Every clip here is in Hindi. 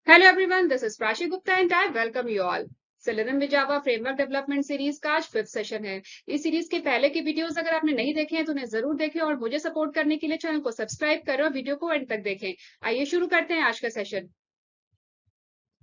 Hello everyone, this is Prashi Gupta and I welcome you all. Selenium with Java framework development series का आज 5th सेशन है। इस सीरीज के पहले के वीडियोस अगर आपने नहीं देखे हैं तो उन्हें जरूर देखें और मुझे सपोर्ट करने के लिए चैनल को सब्सक्राइब करें और वीडियो को एंड तक देखें। आइए शुरू करते हैं आज का सेशन।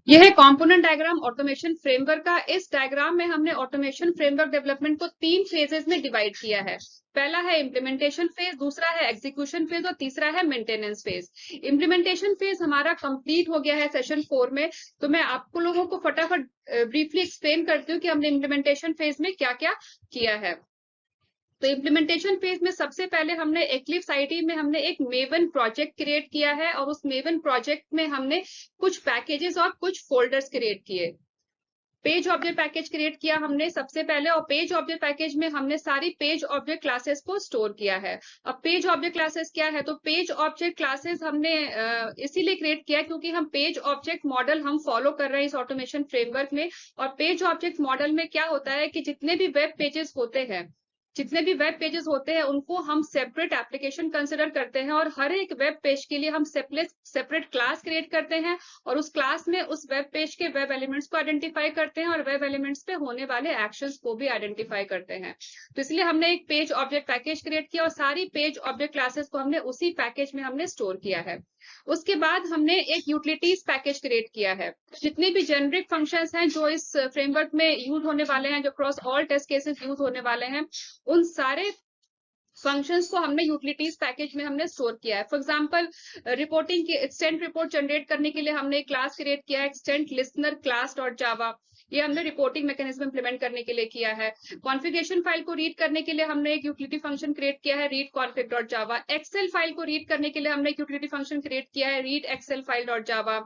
यह है कंपोनेंट डायग्राम ऑटोमेशन फ्रेमवर्क का। इस डायग्राम में हमने ऑटोमेशन फ्रेमवर्क डेवलपमेंट को 3 फेजेस में डिवाइड किया है। पहला है इम्प्लीमेंटेशन फेज, दूसरा है एग्जीक्यूशन फेज और तीसरा है मेंटेनेंस फेज। इम्प्लीमेंटेशन फेज हमारा कंप्लीट हो गया है सेशन 4 में, तो मैं आपको लोगों को फटाफट ब्रीफली एक्सप्लेन करती हूँ कि हमने इम्प्लीमेंटेशन फेज में क्या क्या किया है। तो इम्प्लीमेंटेशन फेज में सबसे पहले हमने एक्लिप्स आईडी में हमने एक मेवन प्रोजेक्ट क्रिएट किया है और उस मेवन प्रोजेक्ट में हमने कुछ पैकेजेस और कुछ फोल्डर्स क्रिएट किए। पेज ऑब्जेक्ट पैकेज क्रिएट किया हमने सबसे पहले और पेज ऑब्जेक्ट पैकेज में हमने सारी पेज ऑब्जेक्ट क्लासेस को स्टोर किया है। अब पेज ऑब्जेक्ट क्लासेस क्या है, तो पेज ऑब्जेक्ट क्लासेस हमने इसीलिए क्रिएट किया क्योंकि हम पेज ऑब्जेक्ट मॉडल हम फॉलो कर रहे हैं इस ऑटोमेशन फ्रेमवर्क में। और पेज ऑब्जेक्ट मॉडल में क्या होता है कि जितने भी वेब पेजेस होते हैं उनको हम सेपरेट एप्लीकेशन कंसिडर करते हैं और हर एक वेब पेज के लिए हम सेपरेट क्लास क्रिएट करते हैं और उस क्लास में उस वेब पेज के वेब एलिमेंट्स को आइडेंटिफाई करते हैं और वेब एलिमेंट्स पे होने वाले एक्शंस को भी आइडेंटिफाई करते हैं। तो इसलिए हमने एक पेज ऑब्जेक्ट पैकेज क्रिएट किया और सारी पेज ऑब्जेक्ट क्लासेस को हमने उसी पैकेज में हमने स्टोर किया है। उसके बाद हमने एक यूटिलिटीज पैकेज क्रिएट किया है। जितने भी जेनरिक फंक्शंस हैं जो इस फ्रेमवर्क में यूज होने वाले हैं, जो cross all test cases use होने वाले हैं, उन सारे फंक्शंस को हमने यूटिलिटीज पैकेज में हमने स्टोर किया है। फॉर एग्जांपल रिपोर्टिंग की एक्सटेंट रिपोर्ट जनरेट करने के लिए हमने एक क्लास क्रिएट किया है, एक्सटेंट लिसनर क्लास डॉट जावा। ये हमने रिपोर्टिंग मैकेनिज्म इंप्लीमेंट करने के लिए किया है। कॉन्फ़िगरेशन फाइल को रीड करने के लिए हमने एक यूटिलिटी फंक्शन क्रिएट किया है, read config dot Java. Excel file को रीड करने के लिए हमने एक यूटिलिटी फंक्शन क्रिएट किया है, read excel file dot Java.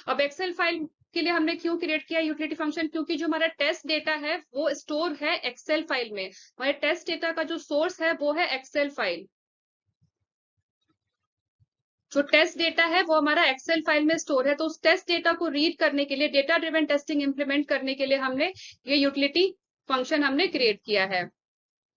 अब एक्सेल फाइल के लिए हमने क्यों क्रिएट किया यूटिलिटी फंक्शन, क्योंकि जो हमारा टेस्ट डेटा है वो स्टोर है एक्सेल फाइल में। हमारे टेस्ट डेटा का जो सोर्स है वो है एक्सेल फाइल। जो टेस्ट डेटा है वो हमारा एक्सेल फाइल में स्टोर है, तो उस टेस्ट डेटा को रीड करने के लिए, डेटा ड्रिवन टेस्टिंग इंप्लीमेंट करने के लिए हमने ये यूटिलिटी फंक्शन हमने क्रिएट किया है।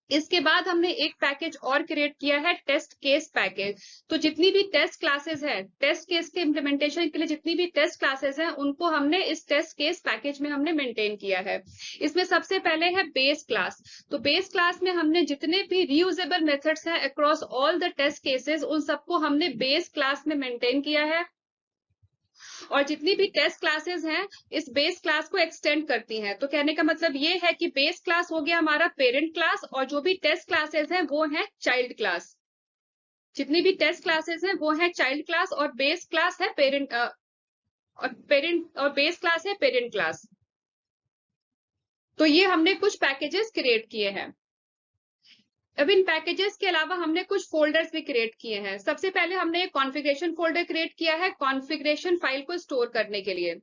इसके बाद हमने एक पैकेज और क्रिएट किया है, टेस्ट केस पैकेज। तो जितनी भी टेस्ट क्लासेस हैं, टेस्ट केस के इम्प्लीमेंटेशन के लिए जितनी भी टेस्ट क्लासेस हैं, उनको हमने इस टेस्ट केस पैकेज में हमने मेंटेन किया है। इसमें सबसे पहले है बेस क्लास। तो बेस क्लास में हमने जितने भी रीयूजेबल मेथड्स हैं across all the test cases, उन सबको हमने बेस क्लास में मेंटेन किया है। और जितनी भी टेस्ट क्लासेस हैं इस बेस क्लास को एक्सटेंड करती हैं। तो कहने का मतलब ये है कि बेस क्लास हो गया हमारा पेरेंट क्लास और जो भी टेस्ट क्लासेस हैं वो हैं चाइल्ड क्लास। जितनी भी टेस्ट क्लासेस हैं वो हैं चाइल्ड क्लास और बेस क्लास है पेरेंट और बेस क्लास है पेरेंट क्लास। तो ये हमने कुछ पैकेजेस क्रिएट किए हैं। अब इन पैकेजेस के अलावा हमने कुछ फोल्डर्स भी क्रिएट किए हैं। सबसे पहले हमने एक कॉन्फ़िगरेशन फोल्डर क्रिएट किया है कॉन्फ़िगरेशन फाइल को स्टोर करने के लिए।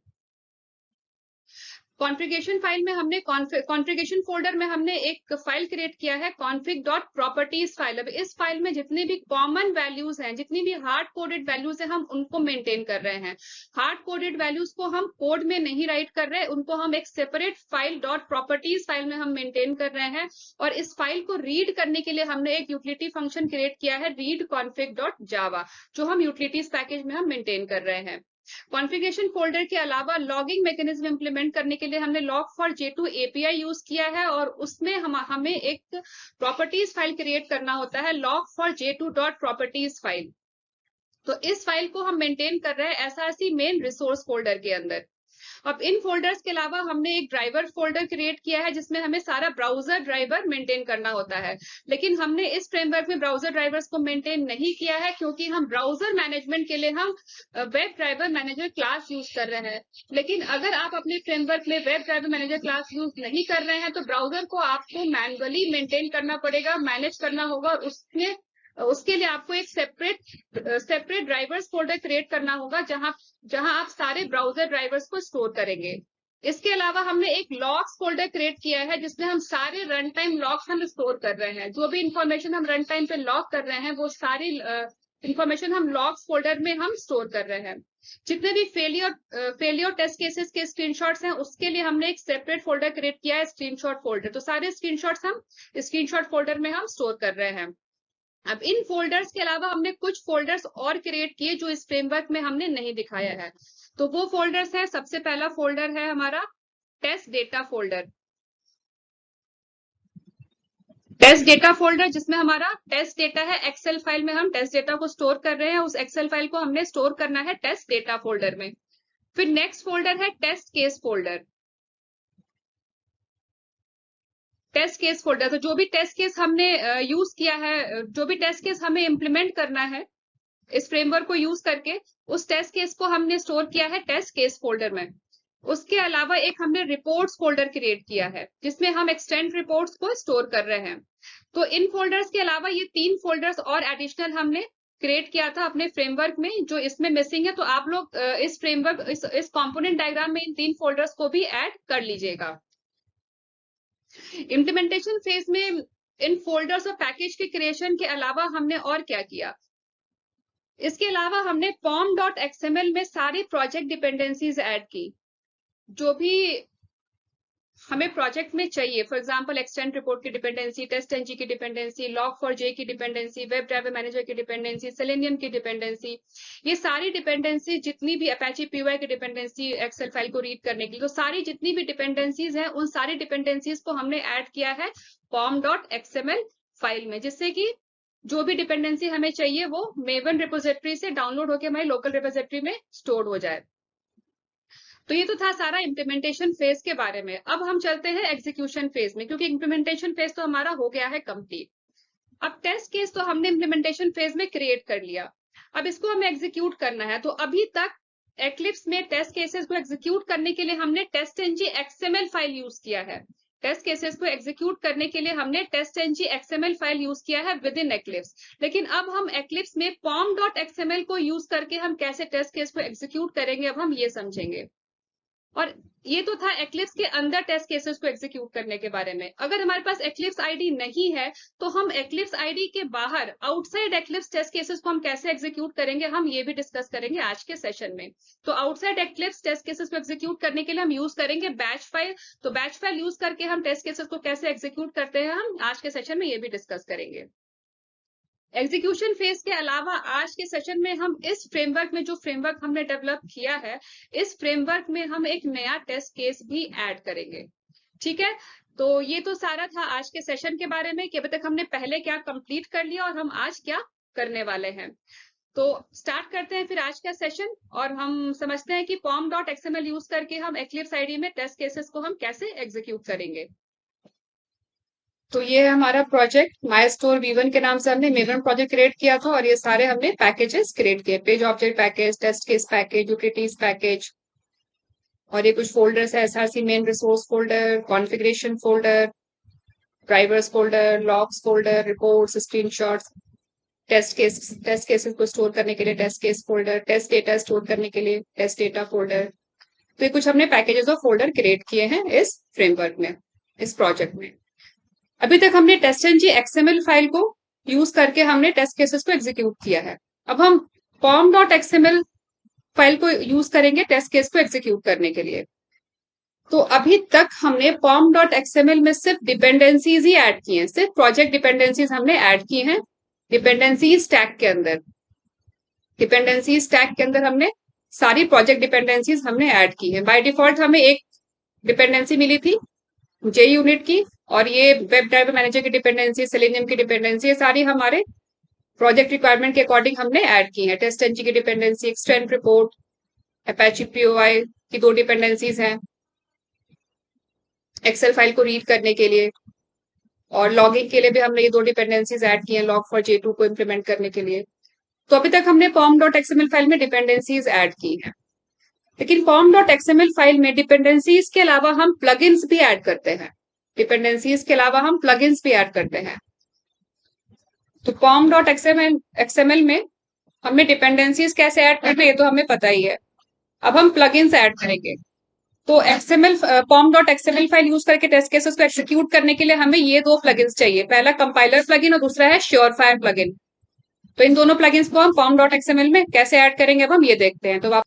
कॉन्फ़िगरेशन फाइल में हमने कॉन्फ़िगरेशन फोल्डर में हमने एक फाइल क्रिएट किया है config.properties फाइल। अब इस फाइल में जितनी भी कॉमन वैल्यूज हैं, जितनी भी हार्ड कोडेड वैल्यूज हैं, हम उनको मेंटेन कर रहे हैं। हार्ड कोडेड वैल्यूज को हम कोड में नहीं राइट कर रहे, उनको हम एक सेपरेट फाइल .properties फाइल में हम मेंटेन कर रहे हैं। और इस फाइल को रीड करने के लिए हमने एक यूटिलिटी फंक्शन क्रिएट किया है, रीड config.java, जो हम यूटिलिटीज पैकेज में हम मेंटेन कर रहे हैं। कॉन्फ़िगरेशन फोल्डर के अलावा लॉगिंग मैकेनिज्म इंप्लीमेंट करने के लिए हमने log4j2 एपीआई यूज किया है और उसमें हमें एक प्रॉपर्टीज फाइल क्रिएट करना होता है, log4j2.properties फाइल। तो इस फाइल को हम मेंटेन कर रहे हैं एसआरसी मेन रिसोर्स फोल्डर के अंदर। अब इन फोल्डर्स के अलावा हमने एक ड्राइवर फोल्डर क्रिएट किया है जिसमें हमें सारा ब्राउजर ड्राइवर मेंटेन करना होता है। लेकिन हमने इस फ्रेमवर्क में ब्राउजर ड्राइवर्स को मेंटेन नहीं किया है क्योंकि हम ब्राउजर मैनेजमेंट के लिए हम web driver manager class use कर रहे हैं। लेकिन अगर आप अपने फ्रेमवर्क में web driver manager class use नहीं कर रहे हैं तो ब्राउजर को आपको मैनुअली मेंटेन करना पड़ेगा, मैनेज करना होगा और उसके लिए आपको एक सेपरेट ड्राइवर्स फोल्डर क्रिएट करना होगा जहां आप सारे ब्राउजर ड्राइवर्स को स्टोर करेंगे। इसके अलावा हमने एक लॉग्स फोल्डर क्रिएट किया है जिसमें हम सारे रन टाइम लॉग्स हम स्टोर कर रहे हैं। जो भी इंफॉर्मेशन हम रन टाइम पे लॉग कर रहे हैं वो सारी इंफॉर्मेशन हम लॉग्स फोल्डर में हम स्टोर कर रहे हैं। जितने भी फेलियर टेस्ट केसेस के स्क्रीनशॉट्स हैं उसके लिए हमने एक सेपरेट फोल्डर क्रिएट किया है, स्क्रीनशॉट फोल्डर। तो सारे स्क्रीनशॉट्स हम स्क्रीनशॉट फोल्डर में हम स्टोर कर रहे हैं। अब इन फोल्डर्स के अलावा हमने कुछ फोल्डर्स और क्रिएट किए जो इस फ्रेमवर्क में हमने नहीं दिखाया है। तो वो फोल्डर्स है, सबसे पहला फोल्डर है हमारा test data folder. Test data folder जिसमें हमारा टेस्ट डेटा है, एक्सेल फाइल में हम टेस्ट डेटा को स्टोर कर रहे हैं, उस एक्सेल फाइल को हमने स्टोर करना है टेस्ट डेटा फोल्डर में। फिर नेक्स्ट फोल्डर है test case folder. Test case folder, तो जो भी टेस्ट केस हमने यूज किया है, जो भी टेस्ट केस हमें इम्प्लीमेंट करना है इस फ्रेमवर्क को यूज करके, उस टेस्ट केस को हमने स्टोर किया है टेस्ट केस फोल्डर में। उसके अलावा एक हमने रिपोर्ट्स फोल्डर क्रिएट किया है जिसमें हम एक्सटेंड रिपोर्ट्स को स्टोर कर रहे हैं। तो इन फोल्डर्स के अलावा ये 3 फोल्डर्स और एडिशनल हमने क्रिएट किया था अपने फ्रेमवर्क में, जो इसमें मिसिंग है। तो आप लोग इस फ्रेमवर्क इस कंपोनेंट डायग्राम में इन 3 फोल्डर्स को भी ऐड कर लीजिएगा। इम्प्लीमेंटेशन फेज में इन फोल्डर्स और पैकेज के क्रिएशन के अलावा हमने और क्या किया, इसके अलावा हमने pom.xml में सारी प्रोजेक्ट डिपेंडेंसीज ऐड की जो भी हमें प्रोजेक्ट में चाहिए। फॉर एग्जांपल एक्सटेंड रिपोर्ट की डिपेंडेंसी, टेस्ट एनजी की डिपेंडेंसी, log4j की डिपेंडेंसी, वेब ड्राइवर मैनेजर की डिपेंडेंसी, सेलेनियम की डिपेंडेंसी, ये सारी डिपेंडेंसी जितनी भी अपेची पीवाई की डिपेंडेंसी एक्सेल फाइल को रीड करने के लिए, तो सारी जितनी भी डिपेंडेंसीज हैं उन सारी डिपेंडेंसीज को हमने ऐड किया है pom.xml फाइल में, जिससे कि जो भी डिपेंडेंसी हमें चाहिए वो मेवन रिपोजिटरी से डाउनलोड होकर हमारी लोकल रिपोजिटरी में स्टोर हो जाए। तो ये तो था सारा इम्प्लीमेंटेशन फेज के बारे में। अब हम चलते हैं एग्जीक्यूशन फेज में, क्योंकि इम्प्लीमेंटेशन फेज तो हमारा हो गया है कंप्लीट। अब टेस्ट केस तो हमने इम्प्लीमेंटेशन फेज में क्रिएट कर लिया, अब इसको हमें एग्जीक्यूट करना है। तो अभी तक एक्लिप्स में टेस्ट केसेस को एग्जीक्यूट करने के लिए हमने टेस्ट-ng XML फाइल यूज किया है। टेस्ट केसेस को एग्जीक्यूट करने के लिए हमने टेस्ट-ng XML फाइल यूज किया है विद इन एक्लिप्स। लेकिन अब हम एक्लिप्स में pom.xml को यूज करके हम कैसे टेस्ट केस को एग्जीक्यूट करेंगे, अब हम ये समझेंगे। और ये तो था एक्लिप्स के अंदर टेस्ट केसेस को एग्जीक्यूट करने के बारे में। अगर हमारे पास एक्लिप्स आईडी नहीं है तो हम एक्लिप्स आईडी के बाहर आउटसाइड एक्लिप्स टेस्ट केसेस को हम कैसे एग्जीक्यूट करेंगे, हम ये भी डिस्कस करेंगे आज के सेशन में। तो आउटसाइड एक्लिप्स टेस्ट केसेस को एग्जीक्यूट करने के लिए हम यूज करेंगे बैच फाइल। तो बैच फाइल यूज करके हम टेस्ट केसेस को कैसे एग्जीक्यूट करते हैं, हम आज के सेशन में ये भी डिस्कस करेंगे। एग्जीक्यूशन फेज के अलावा आज के सेशन में हम इस फ्रेमवर्क में, जो फ्रेमवर्क हमने डेवलप किया है, इस फ्रेमवर्क में हम एक नया टेस्ट केस भी ऐड करेंगे। ठीक है, तो ये तो सारा था आज के सेशन के बारे में कि अभी तक हमने पहले क्या कंप्लीट कर लिया और हम आज क्या करने वाले हैं। तो स्टार्ट करते हैं फिर आज का सेशन, और हम समझते हैं कि pom.xml यूज करके हम एक्लिप्स आईडी में टेस्ट केसेस को हम कैसे एग्जीक्यूट करेंगे। तो ये है हमारा प्रोजेक्ट माई स्टोर V1 के नाम से हमने मेवन प्रोजेक्ट क्रिएट किया था, और ये सारे हमने पैकेजेस क्रिएट किए, page object package, test case package, utilities package, और ये कुछ फोल्डर्स है, SRC main resource folder, configuration folder, drivers folder, logs folder, reports, screenshots, test cases को स्टोर करने के लिए test case folder, test data store करने के लिए टेस्ट डेटा फोल्डर। तो ये कुछ हमने पैकेजेस और फोल्डर क्रिएट किए हैं इस फ्रेमवर्क में, इस प्रोजेक्ट में। अभी तक हमने टेस्ट-ng XML फाइल को यूज करके हमने टेस्ट केसेस को एग्जीक्यूट किया है। अब हम pom.xml फाइल को यूज करेंगे टेस्ट केस को एग्जीक्यूट करने के लिए। तो अभी तक हमने pom.xml में सिर्फ डिपेंडेंसीज ही ऐड की हैं, सिर्फ प्रोजेक्ट डिपेंडेंसीज हमने ऐड की हैं डिपेंडेंसी स्टैक के अंदर। डिपेंडेंसी स्टैक के अंदर हमने सारी प्रोजेक्ट डिपेंडेंसीज हमने ऐड की हैं। बाय डिफॉल्ट हमें एक डिपेंडेंसी मिली थी जे यूनिट की, और ये वेब ड्राइवर मैनेजर की डिपेंडेंसी, सेलेनियम की डिपेंडेंसी, ये सारी हमारे प्रोजेक्ट रिक्वायरमेंट के अकॉर्डिंग हमने ऐड की है। टेस्ट एनजी की डिपेंडेंसी, एक्सटेंड रिपोर्ट, अपेची पीओआई की 2 डिपेंडेंसीज हैं एक्सेल फाइल को रीड करने के लिए, और लॉगिंग के लिए भी हमने ये 2 डिपेंडेंसीज ऐड की हैं log4j2 को इम्प्लीमेंट करने के लिए। तो अभी तक हमने pom.xml फाइल में डिपेंडेंसीज ऐड की हैं, लेकिन pom.xml फाइल में डिपेंडेंसीज के अलावा हम प्लगइन्स भी ऐड करते हैं। डिपेंडेंसीज के अलावा हम प्लगइन्स भी ऐड करते हैं। तो pom.xml में हमें डिपेंडेंसीज कैसे ऐड करते हैं ये तो हमें पता ही है। अब हम प्लगइन्स ऐड करेंगे। तो pom.xml फाइल यूज करके टेस्ट केसेस को एग्जीक्यूट करने के लिए हमें ये 2 प्लगइन्स चाहिए, पहला कंपाइलर प्लगइन और दूसरा है श्योरफायर प्लगइन। तो इन दोनों प्लगइन्स को हम pom.xml में कैसे ऐड करेंगे अब हम ये देखते हैं। तो आप,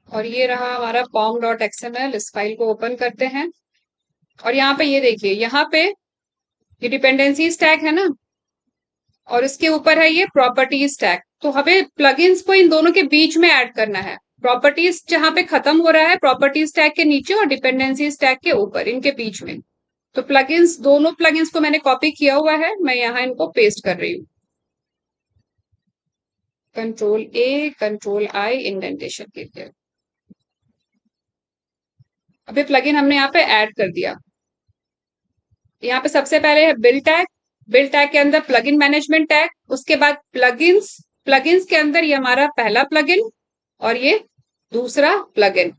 और ये रहा हमारा pom.xml, इस फाइल को ओपन करते हैं, और यहाँ पे ये देखिए, यहाँ पे ये डिपेंडेंसी स्टैक है ना, और इसके ऊपर है ये प्रॉपर्टीज टैग। तो हमें प्लगइन्स को इन दोनों के बीच में ऐड करना है। प्रॉपर्टीज जहां पे खत्म हो रहा है प्रॉपर्टीज टैग के नीचे और डिपेंडेंसीज टैग के ऊपर, इनके बीच में। तो प्लगइन्स, दोनों प्लगइन्स को मैंने कॉपी किया हुआ है, मैं यहाँ इनको पेस्ट कर रही हूँ। Control A, control I, indentation के लिए। अभी प्लगइन हमने यहाँ पे ऐड कर दिया। यहाँ पे सबसे पहले है बिल टैग। बिल टैग के अंदर प्लगइन मैनेजमेंट टैग, उसके बाद प्लगइन्स। प्लगइन्स के अंदर ये हमारा पहला प्लगइन और ये दूसरा प्लगइन।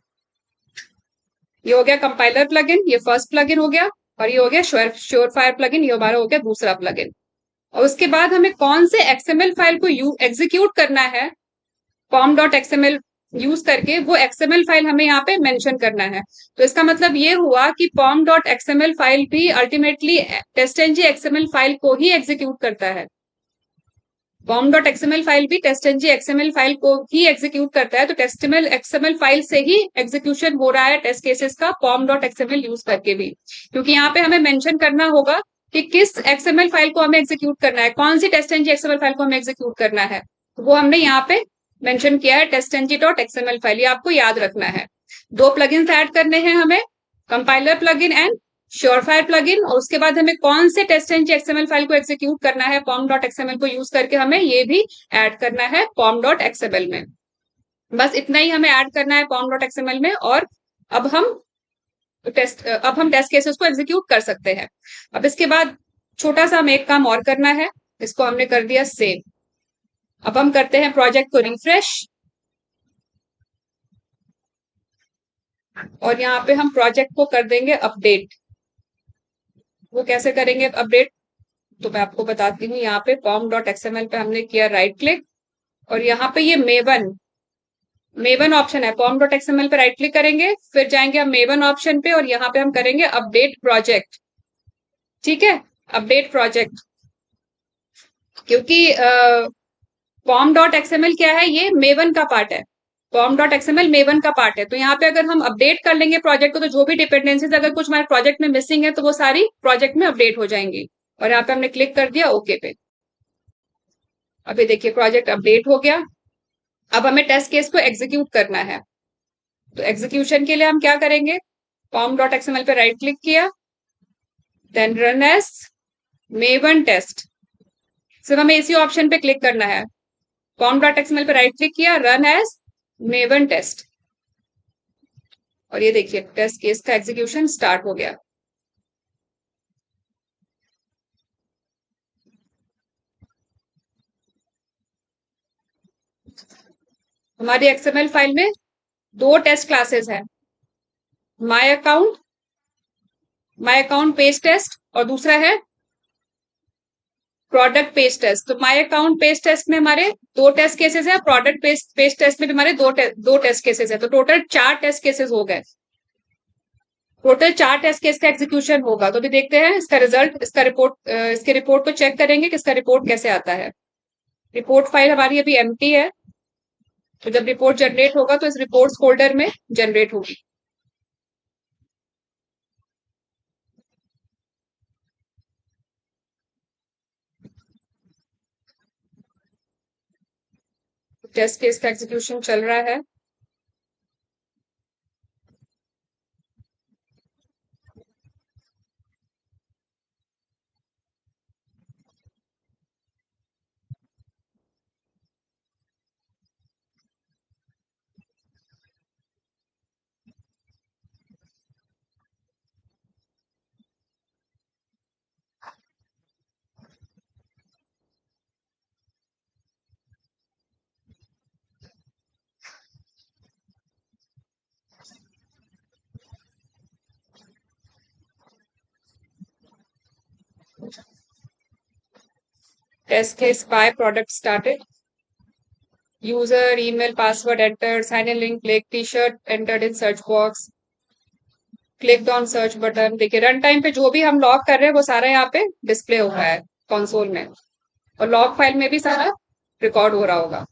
ये हो गया कंपाइलर प्लगइन, ये फर्स्ट प्लगइन हो गया। और ये हो गया श्योरफायर प्लगइन, ये हमारा हो गया दूसरा प्लगइन। और उसके बाद हमें कौन से एक्सएमएल फाइल को एग्जीक्यूट करना है, pom.xml यूज करके, वो एक्सएमएल फाइल हमें यहाँ पे मेंशन करना है। तो इसका मतलब ये हुआ कि pom.xml फाइल भी अल्टीमेटली टेस्टंग एक्सएमएल फाइल को ही एग्जीक्यूट करता है। pom.xml फाइल भी टेस्टंग एक्सएमएल फाइल को ही एग्जीक्यूट करता है। तो टेस्टमल एक्सएमएल फाइल से ही एग्जीक्यूशन हो रहा है टेस्ट केसेस का pom.xml यूज करके भी, क्योंकि यहाँ पे हमें मेंशन करना होगा कि किस एक्सएमएल फाइल को हमें एग्जीक्यूट करना है, कौन सी टेस्टंग एक्सएमएल फाइल को हमें एग्जीक्यूट करना है। वो हमने यहाँ पे मेंशन किया है testng.xml फाइल, ये आपको याद रखना है। दो प्लगइन्स ऐड करने हैं हमें, कंपाइलर प्लगइन एंड श्योरफायर प्लगइन। और उसके बाद हमें कौन से टेस्टंग एक्सएमएल फाइल को एग्जीक्यूट करना है pom.xml को यूज करके, हमें ये भी ऐड करना है pom.xml में। बस इतना ही हमें ऐड करना है pom.xml में। और अब हम टेस्ट केसेस को एग्जीक्यूट कर सकते हैं। अब इसके बाद छोटा सा हमें एक काम और करना है, इसको हमने कर दिया सेव। अब हम करते हैं प्रोजेक्ट को रिफ्रेश, और यहाँ पे हम प्रोजेक्ट को कर देंगे अपडेट। वो कैसे करेंगे अपडेट, तो मैं आपको बताती हूँ। यहाँ पे pom.xml पे हमने किया राइट क्लिक, और यहाँ पे ये मेवन मेवन ऑप्शन है, pom.xml पे राइट क्लिक करेंगे, फिर जाएंगे हम मेवन ऑप्शन पे, और यहाँ पे हम करेंगे अपडेट प्रोजेक्ट। ठीक है, अपडेट प्रोजेक्ट। क्योंकि pom.xml क्या है, ये मेवन का पार्ट है। pom.xml मेवन का पार्ट है। तो यहाँ पे अगर हम अपडेट कर लेंगे प्रोजेक्ट को, तो जो भी डिपेंडेंसीज अगर कुछ हमारे प्रोजेक्ट में मिसिंग है, तो वो सारी प्रोजेक्ट में अपडेट हो जाएंगी। और यहाँ पे हमने क्लिक कर दिया ओके पे। अभी देखिए प्रोजेक्ट अपडेट हो गया। अब हमें टेस्ट केस को एग्जीक्यूट करना है। तो एग्जीक्यूशन के लिए हम क्या करेंगे, pom.xml पे राइट क्लिक किया, then run as Maven test. सिर्फ हमें इसी ऑप्शन पे क्लिक करना है। pom.xml पे राइट क्लिक किया, रन एज मेवन टेस्ट। और ये देखिए टेस्ट केस का एग्जीक्यूशन स्टार्ट हो गया। हमारी एक्सएमएल फाइल में दो टेस्ट क्लासेस हैं, माय अकाउंट पेज टेस्ट, और दूसरा है प्रोडक्ट पेज टेस्ट। तो माय अकाउंट पेज टेस्ट में हमारे दो टेस्ट केसेस है, प्रोडक्ट पेज टेस्ट में भी हमारे दो टेस्ट केसेस है। तो टोटल 4 टेस्ट केसेस हो गए। टोटल 4 टेस्ट केस का एग्जीक्यूशन होगा। तो भी देखते हैं इसका रिजल्ट, इसके रिपोर्ट को चेक करेंगे कि इसका रिपोर्ट कैसे आता है। रिपोर्ट फाइल हमारी अभी एम्प्टी है, तो जब रिपोर्ट जनरेट होगा तो इस रिपोर्ट्स फोल्डर में जनरेट होगी। टेस्ट केस का एग्जीक्यूशन चल रहा है। Test case by product started, user email password enter, sign in link click, T shirt entered in search box, click on search button. देखिए रन टाइम पे जो भी हम लॉग कर रहे हैं वो सारा यहाँ पे डिस्प्ले हो रहा है कंसोल में, और लॉग फाइल में भी सारा रिकॉर्ड हो रहा होगा।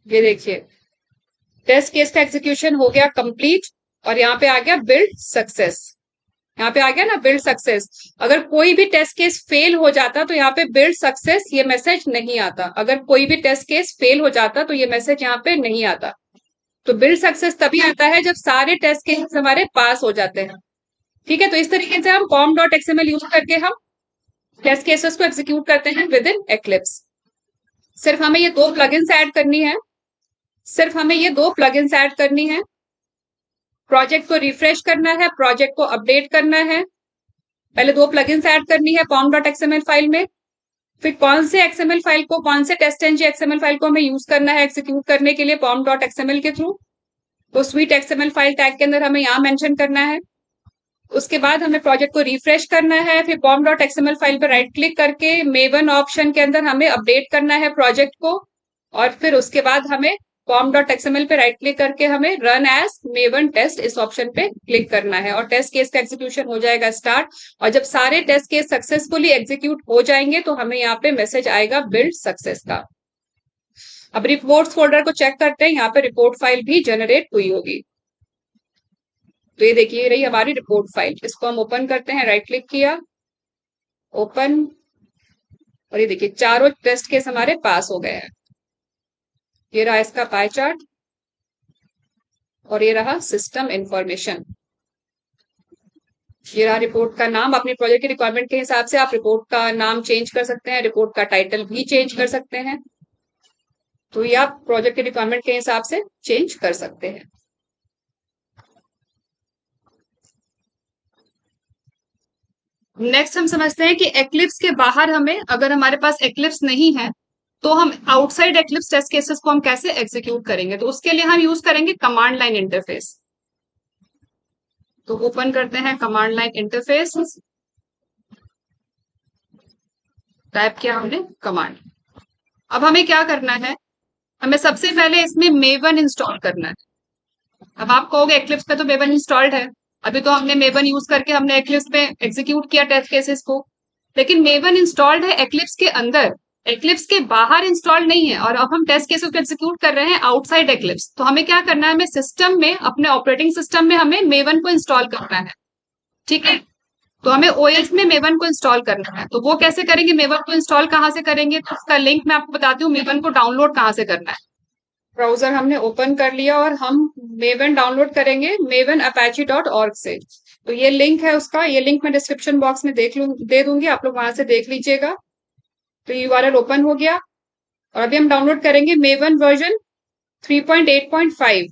ये देखिए टेस्ट केस का एग्जीक्यूशन हो गया कंप्लीट और यहाँ पे आ गया बिल्ड सक्सेस। यहाँ पे आ गया ना बिल्ड सक्सेस। अगर कोई भी टेस्ट केस फेल हो जाता तो यहाँ पे बिल्ड सक्सेस ये मैसेज नहीं आता। अगर कोई भी टेस्ट केस फेल हो जाता तो ये मैसेज यहाँ पे नहीं आता। तो बिल्ड सक्सेस तभी आता है जब सारे टेस्ट केस हमारे पास हो जाते हैं। ठीक है, तो इस तरीके से हम पॉम डॉट एक्सएमएल यूज करके हम टेस्ट केसेस को एग्जीक्यूट करते हैं विद इन एक्लिप्स। सिर्फ हमें ये दो प्लगइन्स ऐड करनी है, सिर्फ हमें ये दो प्लगइन्स ऐड करनी है। प्रोजेक्ट को रिफ्रेश करना है, प्रोजेक्ट को अपडेट करना है। पहले दो प्लगइन्स ऐड करनी है पॉम डॉट एक्सएमएल फाइल में। फिर कौन से एक्सएमएल फाइल को, कौन से टेस्ट एनजी एक्सएमएल फाइल को हमें यूज करना है एग्जीक्यूट करने के लिए पॉम डॉट एक्सएमएल के थ्रू, तो स्वीट एक्सएमएल फाइल टैग के अंदर हमें यहाँ मेंशन करना है। उसके बाद हमें प्रोजेक्ट को रिफ्रेश करना है, फिर पॉम डॉट एक्सएमएल फाइल पर राइट क्लिक करके मेवन ऑप्शन के अंदर हमें अपडेट करना है प्रोजेक्ट को, और फिर उसके बाद हमें पॉम डॉट एक्सएमएल पे राइट क्लिक करके हमें रन एज मेवन टेस्ट इस ऑप्शन पे क्लिक करना है और टेस्ट केस का एग्जीक्यूशन हो जाएगा स्टार्ट। और जब सारे टेस्ट केस सक्सेसफुली एग्जीक्यूट हो जाएंगे तो हमें यहाँ पे मैसेज आएगा बिल्ड सक्सेस का। अब रिपोर्ट्स फोल्डर को चेक करते हैं, यहाँ पे रिपोर्ट फाइल भी जनरेट हुई होगी। तो ये देखिए रही हमारी रिपोर्ट फाइल, इसको हम ओपन करते हैं, राइट क्लिक किया, ओपन, और ये देखिए चारों टेस्ट केस हमारे पास हो गए हैं। ये रहा इसका पाई चार्ट और ये रहा सिस्टम इंफॉर्मेशन। ये रहा रिपोर्ट का नाम। अपने प्रोजेक्ट की रिक्वायरमेंट के हिसाब से आप रिपोर्ट का नाम चेंज कर सकते हैं, रिपोर्ट का टाइटल भी चेंज कर सकते हैं। तो ये आप प्रोजेक्ट के रिक्वायरमेंट के हिसाब से चेंज कर सकते हैं। नेक्स्ट हम समझते हैं कि एक्लिप्स के बाहर हमें, अगर हमारे पास एक्लिप्स नहीं है तो हम आउटसाइड एक्लिप्स टेस्ट केसेस को हम कैसे एग्जीक्यूट करेंगे। तो उसके लिए हम यूज करेंगे कमांड लाइन इंटरफेस। तो ओपन करते हैं कमांड लाइन इंटरफेस, टाइप किया हमने कमांड। अब हमें क्या करना है, हमें सबसे पहले इसमें मेवन इंस्टॉल करना है। अब आप कहोगे एक्लिप्स पे तो मेवन इंस्टॉल्ड है, अभी तो हमने मेवन यूज करके हमने एक्लिप्स पे एग्जीक्यूट किया टेस्ट केसेस को। लेकिन मेवन इंस्टॉल्ड है एक्लिप्स के अंदर, एक्लिप्स के बाहर इंस्टॉल्ड नहीं है, और अब हम टेस्ट केसेस को एग्जीक्यूट कर रहे हैं आउटसाइड एक्लिप्स। तो हमें क्या करना है, हमें सिस्टम में, अपने ऑपरेटिंग सिस्टम में हमें मेवन को इंस्टॉल करना है। ठीक है, तो हमें ओएस में मेवन को इंस्टॉल करना है। तो वो कैसे करेंगे, मेवन को इंस्टॉल कहाँ से करेंगे, तो उसका लिंक मैं आपको बताती हूँ मेवन को डाउनलोड कहाँ से करना है। ब्राउजर हमने ओपन कर लिया और हम मेवन डाउनलोड करेंगे maven-apache.org से। तो ये लिंक है उसका, ये लिंक मैं डिस्क्रिप्शन बॉक्स में दे दूंगी, आप लोग वहां से देख लीजिएगा। तो यूआरएल ओपन हो गया और अभी हम डाउनलोड करेंगे मेवन वर्जन 3.8.5।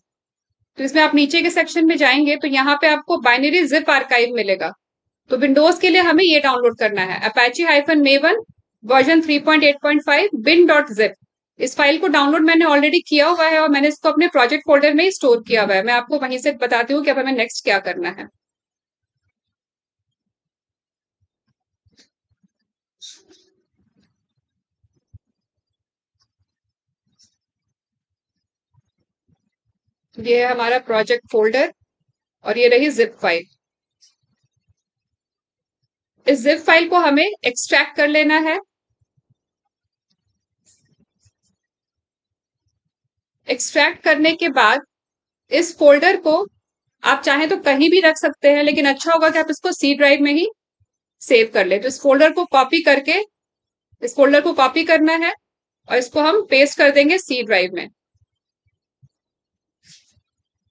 तो इसमें आप नीचे के सेक्शन में जाएंगे तो यहाँ पे आपको बाइनरी जिप आर्काइव मिलेगा। तो विंडोज के लिए हमें ये डाउनलोड करना है, apache-maven वर्जन 3.8.5 bin.zip। इस फाइल को डाउनलोड मैंने ऑलरेडी किया हुआ है और मैंने इसको अपने प्रोजेक्ट फोल्डर में ही स्टोर किया हुआ है। मैं आपको वहीं से बताती हूँ कि अब हमें नेक्स्ट क्या करना है। ये है हमारा प्रोजेक्ट फोल्डर और ये रही जिप फाइल। इस जिप फाइल को हमें एक्सट्रैक्ट कर लेना है। एक्सट्रैक्ट करने के बाद इस फोल्डर को आप चाहें तो कहीं भी रख सकते हैं, लेकिन अच्छा होगा कि आप इसको सी ड्राइव में ही सेव कर ले। तो इस फोल्डर को कॉपी करके, इस फोल्डर को कॉपी करना है और इसको हम पेस्ट कर देंगे सी ड्राइव में।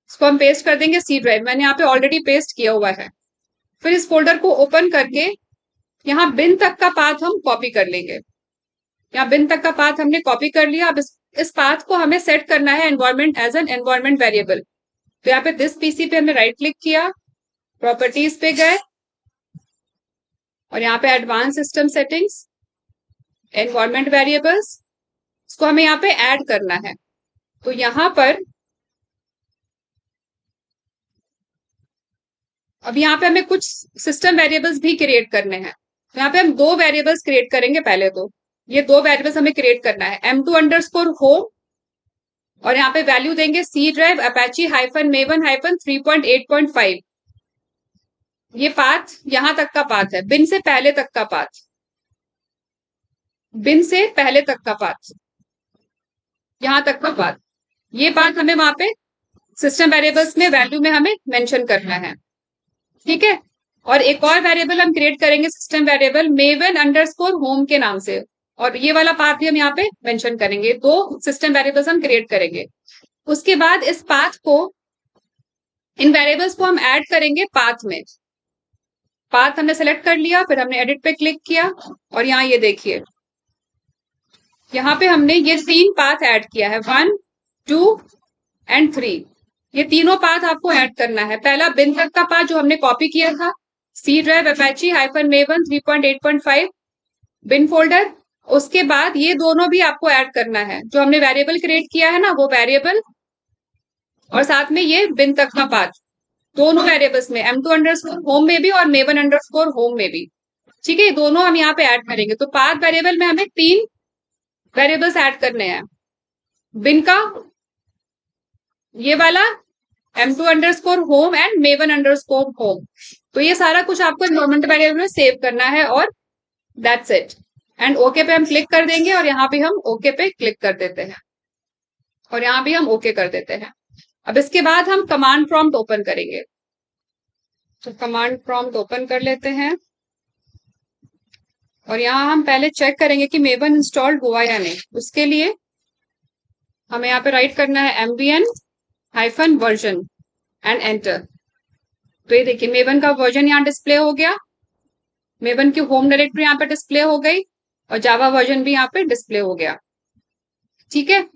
इसको हम पेस्ट कर देंगे सी ड्राइव, मैंने यहाँ पे ऑलरेडी पेस्ट किया हुआ है। फिर इस फोल्डर को ओपन करके यहाँ बिन तक का पाथ हम कॉपी कर लेंगे। यहाँ बिन तक का पाथ हमने कॉपी कर लिया। अब इस पाथ को हमें सेट करना है environment as an environment variable. तो यहाँ पे दिस पीसी पे हमने राइट क्लिक किया, प्रॉपर्टीज पे गए और यहाँ पे advance system settings, environment variables, इसको हमें यहाँ पे ऐड करना है। तो यहाँ पर अब यहाँ पे हमें कुछ सिस्टम वेरिएबल्स भी क्रिएट करने हैं। तो यहाँ पे हम दो वेरिएबल्स क्रिएट करेंगे। पहले तो ये दो वेरिएबल्स हमें क्रिएट करना है, m2_home, और यहाँ पे वैल्यू देंगे सी ड्राइव apache-maven 3.8.5। ये पाथ यहाँ तक का पाथ है, बिन से पहले तक का पाथ, बिन से पहले तक का पाथ, यहाँ तक का पाथ। ये बात हमें वहां पे सिस्टम वेरिएबल्स में वैल्यू में हमें मेंशन करना है। ठीक है। और एक और वेरिएबल हम क्रिएट करेंगे, system variable maven underscore home के नाम से, और ये वाला पाथ भी हम यहाँ पे मेंशन करेंगे। दो सिस्टम वेरिएबल्स हम क्रिएट करेंगे। उसके बाद इस पाथ को, इन वेरिएबल्स को हम ऐड करेंगे पाथ में। पाथ हमने सेलेक्ट कर लिया, फिर हमने एडिट पे क्लिक किया, और यहाँ ये देखिए, यहाँ पे हमने ये 3 पाथ ऐड किया है, 1, 2 एंड 3। ये तीनों पाथ आपको ऐड करना है। पहला बिन तक का पाथ जो हमने कॉपी किया था, C drive Apache -Maven 3.8.5 bin folder. उसके बाद ये दोनों भी आपको ऐड करना है, जो हमने वेरिएबल क्रिएट किया है ना, वो वेरिएबल, और साथ में ये बिन तक का पाथ, दोनों वेरिएबल्स में, M2 अंडरस्कोर होम में भी और मेवन अंडरस्कोर होम में भी। ठीक है, दोनों हम यहाँ पे ऐड करेंगे। तो पाथ वेरिएबल में हमें 3 वेरिएबल्स ऐड करने हैं। बिन का ये वाला, M2 underscore home and maven underscore home. तो ये सारा कुछ आपको एनवायरमेंट वेरिएबल में सेव करना है, और दैट्स इट। एंड ओके पे हम क्लिक कर देंगे, और यहाँ पे हम ओके पे क्लिक कर देते हैं, और यहाँ भी हम ओके कर देते हैं। अब इसके बाद हम कमांड प्रॉम्प्ट ओपन करेंगे। तो कमांड प्रॉम्प्ट ओपन कर लेते हैं, और यहाँ हम पहले चेक करेंगे कि मेवन इंस्टॉल्ड हुआ या नहीं। उसके लिए हमें यहाँ पे राइट करना है MVN-वर्जन एंड एंटर। तो ये देखिए, मेवन का वर्जन यहाँ डिस्प्ले हो गया, मेवन की होम डायरेक्टरी यहाँ पे डिस्प्ले हो गई, और जावा वर्जन भी यहाँ पे डिस्प्ले हो गया। ठीक है।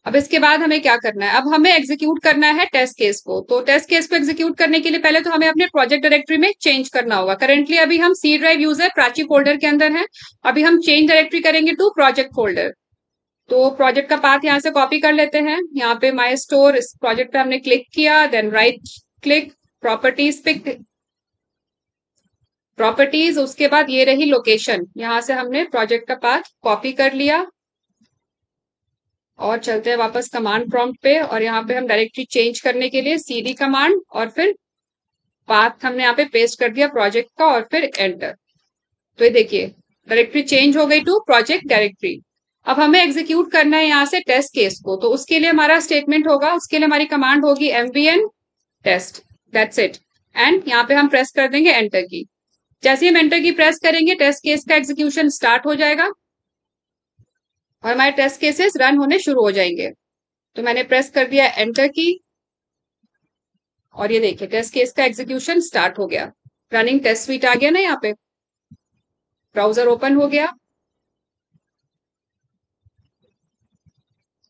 अब इसके बाद हमें क्या करना है, अब हमें एग्जीक्यूट करना है टेस्ट केस को। तो टेस्ट केस को एग्जीक्यूट करने के लिए पहले तो हमें अपने प्रोजेक्ट डायरेक्टरी में चेंज करना होगा। करेंटली अभी हम C drive user Prachi folder के अंदर है। अभी हम चेंज डायरेक्टरी करेंगे टू प्रोजेक्ट फोल्डर। तो प्रोजेक्ट का पाथ यहाँ से कॉपी कर लेते हैं। यहाँ पे माई स्टोर, इस प्रोजेक्ट पे हमने क्लिक किया, देन राइट क्लिक, प्रॉपर्टीज पे, प्रॉपर्टीज, उसके बाद ये रही लोकेशन। यहाँ से हमने प्रोजेक्ट का पाथ कॉपी कर लिया, और चलते हैं वापस कमांड प्रॉम्प्ट पे, और यहाँ पे हम डायरेक्टरी चेंज करने के लिए सीडी कमांड, और फिर पाथ हमने यहाँ पे पेस्ट कर दिया प्रोजेक्ट का, और फिर एंटर। तो ये देखिए, डायरेक्टरी चेंज हो गई टू प्रोजेक्ट डायरेक्टरी। अब हमें एग्जीक्यूट करना है यहाँ से टेस्ट केस को। तो उसके लिए हमारा स्टेटमेंट होगा, उसके लिए हमारी कमांड होगी MVN test, that's it. And यहाँ पे हम प्रेस कर देंगे एंटर की। जैसे ही हम एंटर की प्रेस करेंगे, टेस्ट केस का एग्जीक्यूशन स्टार्ट हो जाएगा, और हमारे टेस्ट केसेस रन होने शुरू हो जाएंगे। तो मैंने प्रेस कर दिया एंटर की, और ये देखिए, टेस्ट केस का एग्जीक्यूशन स्टार्ट हो गया। रनिंग टेस्ट स्वीट आ गया ना यहाँ पे, ब्राउजर ओपन हो गया।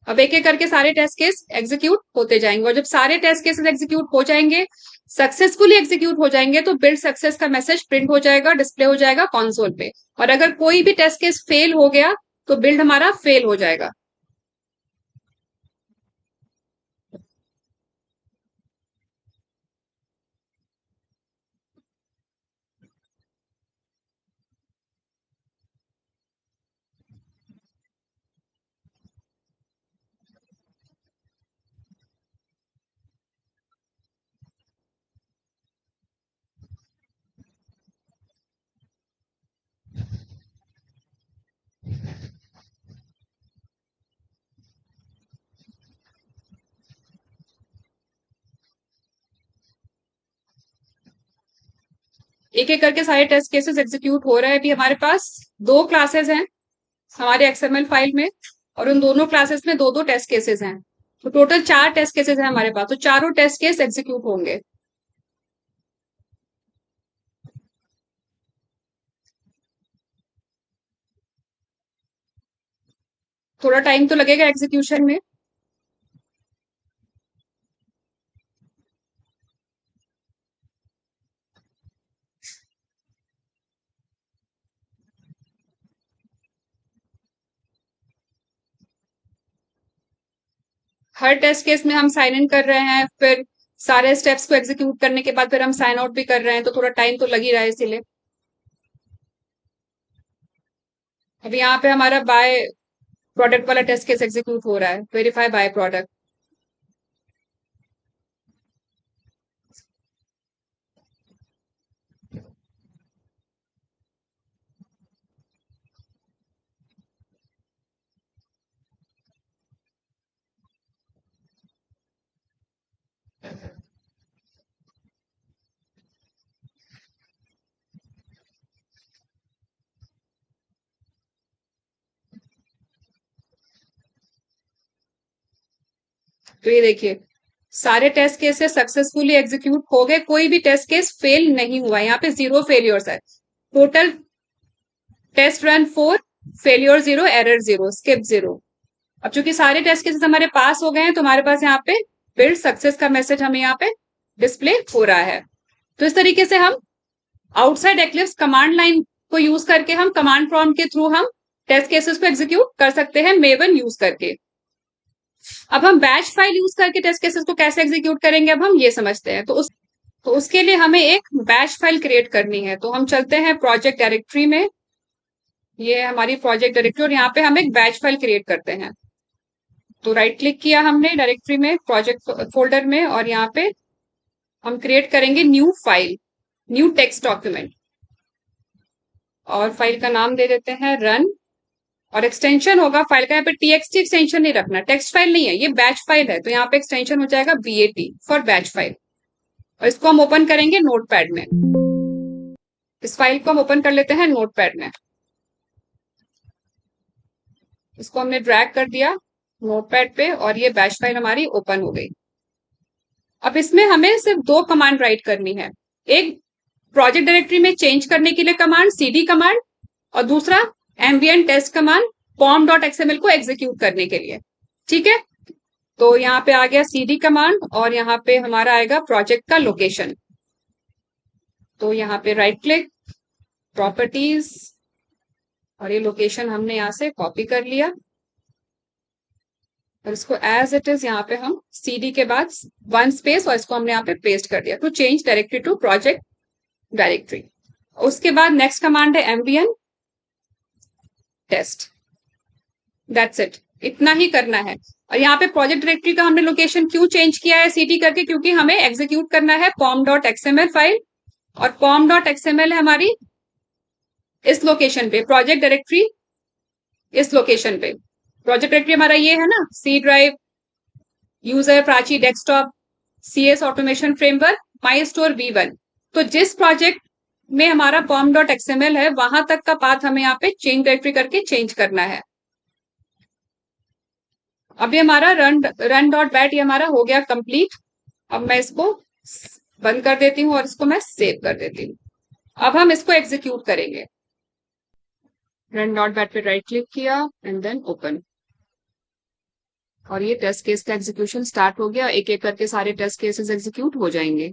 अब एक एक करके सारे टेस्ट केस एग्जीक्यूट होते जाएंगे, और जब सारे टेस्ट केसेस एग्जीक्यूट हो जाएंगे, सक्सेसफुली एग्जीक्यूट हो जाएंगे, तो बिल्ड सक्सेस का मैसेज प्रिंट हो जाएगा, डिस्प्ले हो जाएगा कंसोल पे। और अगर कोई भी टेस्ट केस फेल हो गया, तो बिल्ड हमारा फेल हो जाएगा। एक एक करके सारे टेस्ट केसेस एग्जीक्यूट हो रहे हैं। अभी हमारे पास 2 क्लासेस हैं हमारे XML फाइल में, और उन दोनों क्लासेस में 2-2 टेस्ट केसेस हैं। तो टोटल 4 टेस्ट केसेस हैं हमारे पास, तो चारों टेस्ट केस एग्जीक्यूट होंगे। थोड़ा टाइम तो लगेगा एग्जीक्यूशन में। हर टेस्ट केस में हम साइन इन कर रहे हैं, फिर सारे स्टेप्स को एग्जीक्यूट करने के बाद फिर हम साइन आउट भी कर रहे हैं, तो थोड़ा टाइम तो लग ही रहा है इसीलिए। अभी यहाँ पे हमारा बाय प्रोडक्ट वाला टेस्ट केस एग्जीक्यूट हो रहा है, वेरीफाई बाय प्रोडक्ट। तो ये देखिए सारे टेस्ट केसेस सक्सेसफुली एग्जीक्यूट हो गए, कोई भी टेस्ट केस फेल नहीं हुआ, यहाँ पे 0 फेलियर्स है। Total test run 4, failure 0, error 0, skip 0। अब चूंकि सारे टेस्ट केसेस हमारे पास हो गए हैं तो हमारे पास यहाँ पे बिल्ड सक्सेस का मैसेज हमें यहाँ पे डिस्प्ले हो रहा है। तो इस तरीके से हम आउटसाइड एक्लिप्स कमांड लाइन को यूज करके हम कमांड प्रॉम्प्ट के थ्रू हम टेस्ट केसेस को एग्जीक्यूट कर सकते हैं मेवन यूज करके। अब हम बैच फाइल यूज करके टेस्ट केसेस को कैसे एग्जीक्यूट करेंगे, अब हम ये समझते हैं। तो उसके लिए हमें एक बैच फाइल क्रिएट करनी है। तो हम चलते हैं प्रोजेक्ट डायरेक्टरी में, ये हमारी प्रोजेक्ट डायरेक्टरी, और यहाँ पे हम एक बैच फाइल क्रिएट करते हैं। तो राइट क्लिक किया हमने डायरेक्टरी में प्रोजेक्ट फोल्डर में, और यहाँ पे हम क्रिएट करेंगे new file, new text document, और फाइल का नाम दे देते हैं रन, और एक्सटेंशन होगा फाइल का, यहाँ पे txt एक्सटेंशन नहीं रखना, टेक्स्ट फाइल नहीं है ये, बैच फाइल है, तो यहाँ पे एक्सटेंशन हो जाएगा BAT फॉर बैच फाइल। और इसको हम ओपन करेंगे नोटपैड में, इस फाइल को हम ओपन कर लेते हैं नोटपैड में। इसको हमने ड्रैग कर दिया नोटपैड पे, और ये बैच फाइल हमारी ओपन हो गई। अब इसमें हमें सिर्फ 2 कमांड राइट करनी है, एक प्रोजेक्ट डायरेक्टरी में चेंज करने के लिए कमांड cd कमांड, और दूसरा ambient टेस्ट कमांड pom.xml को एग्जीक्यूट करने के लिए। ठीक है, तो यहाँ पे आ गया cd कमांड, और यहाँ पे हमारा आएगा प्रोजेक्ट का लोकेशन। तो यहाँ पे राइट क्लिक, प्रॉपर्टीज, और ये लोकेशन हमने यहाँ से कॉपी कर लिया, और इसको एज इट इज यहाँ पे हम cd के बाद 1 स्पेस, और इसको हमने यहाँ पे पेस्ट कर दिया to change directory to project directory. उसके बाद नेक्स्ट कमांड है ambient टेस्ट, दैट्स इट, इतना ही करना है। और यहाँ पे प्रोजेक्ट डायरेक्टरी का हमने लोकेशन क्यों चेंज किया है cd करके, क्योंकि हमें एग्जीक्यूट करना है pom.xml फाइल, और pom.xml है हमारी इस लोकेशन पे, प्रोजेक्ट डायरेक्टरी इस लोकेशन पे। प्रोजेक्ट डायरेक्टरी हमारा ये है ना, C drive, user, Prachi desktop, CS automation framework, my store V1। तो जिस प्रोजेक्ट में हमारा pom.xml है वहां तक का पाथ हमें यहाँ पे चेंज डायरेक्टरी करके चेंज करना है। अभी हमारा run.bat ये हमारा हो गया कंप्लीट। अब मैं इसको बंद कर देती हूँ और इसको मैं सेव कर देती हूँ। अब हम इसको एग्जीक्यूट करेंगे। run.bat पे राइट क्लिक किया एंड देन ओपन, और ये टेस्ट केस का एग्जीक्यूशन स्टार्ट हो गया। एक एक करके सारे टेस्ट केसेस एग्जीक्यूट हो जाएंगे।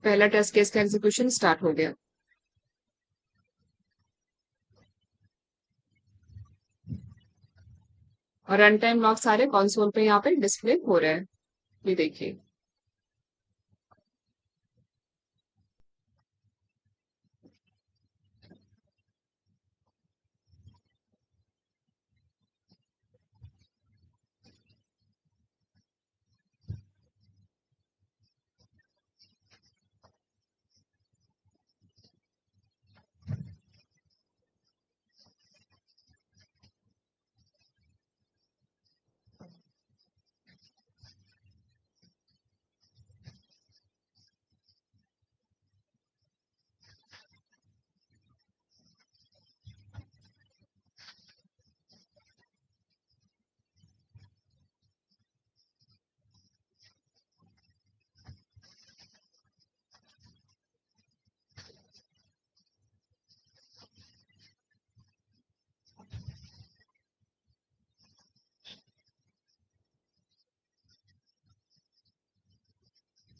पहला टेस्ट केस का एग्जीक्यूशन स्टार्ट हो गया। और रन टाइम लॉग सारे कंसोल पे यहाँ पे डिस्प्ले हो रहे हैं, ये देखिए।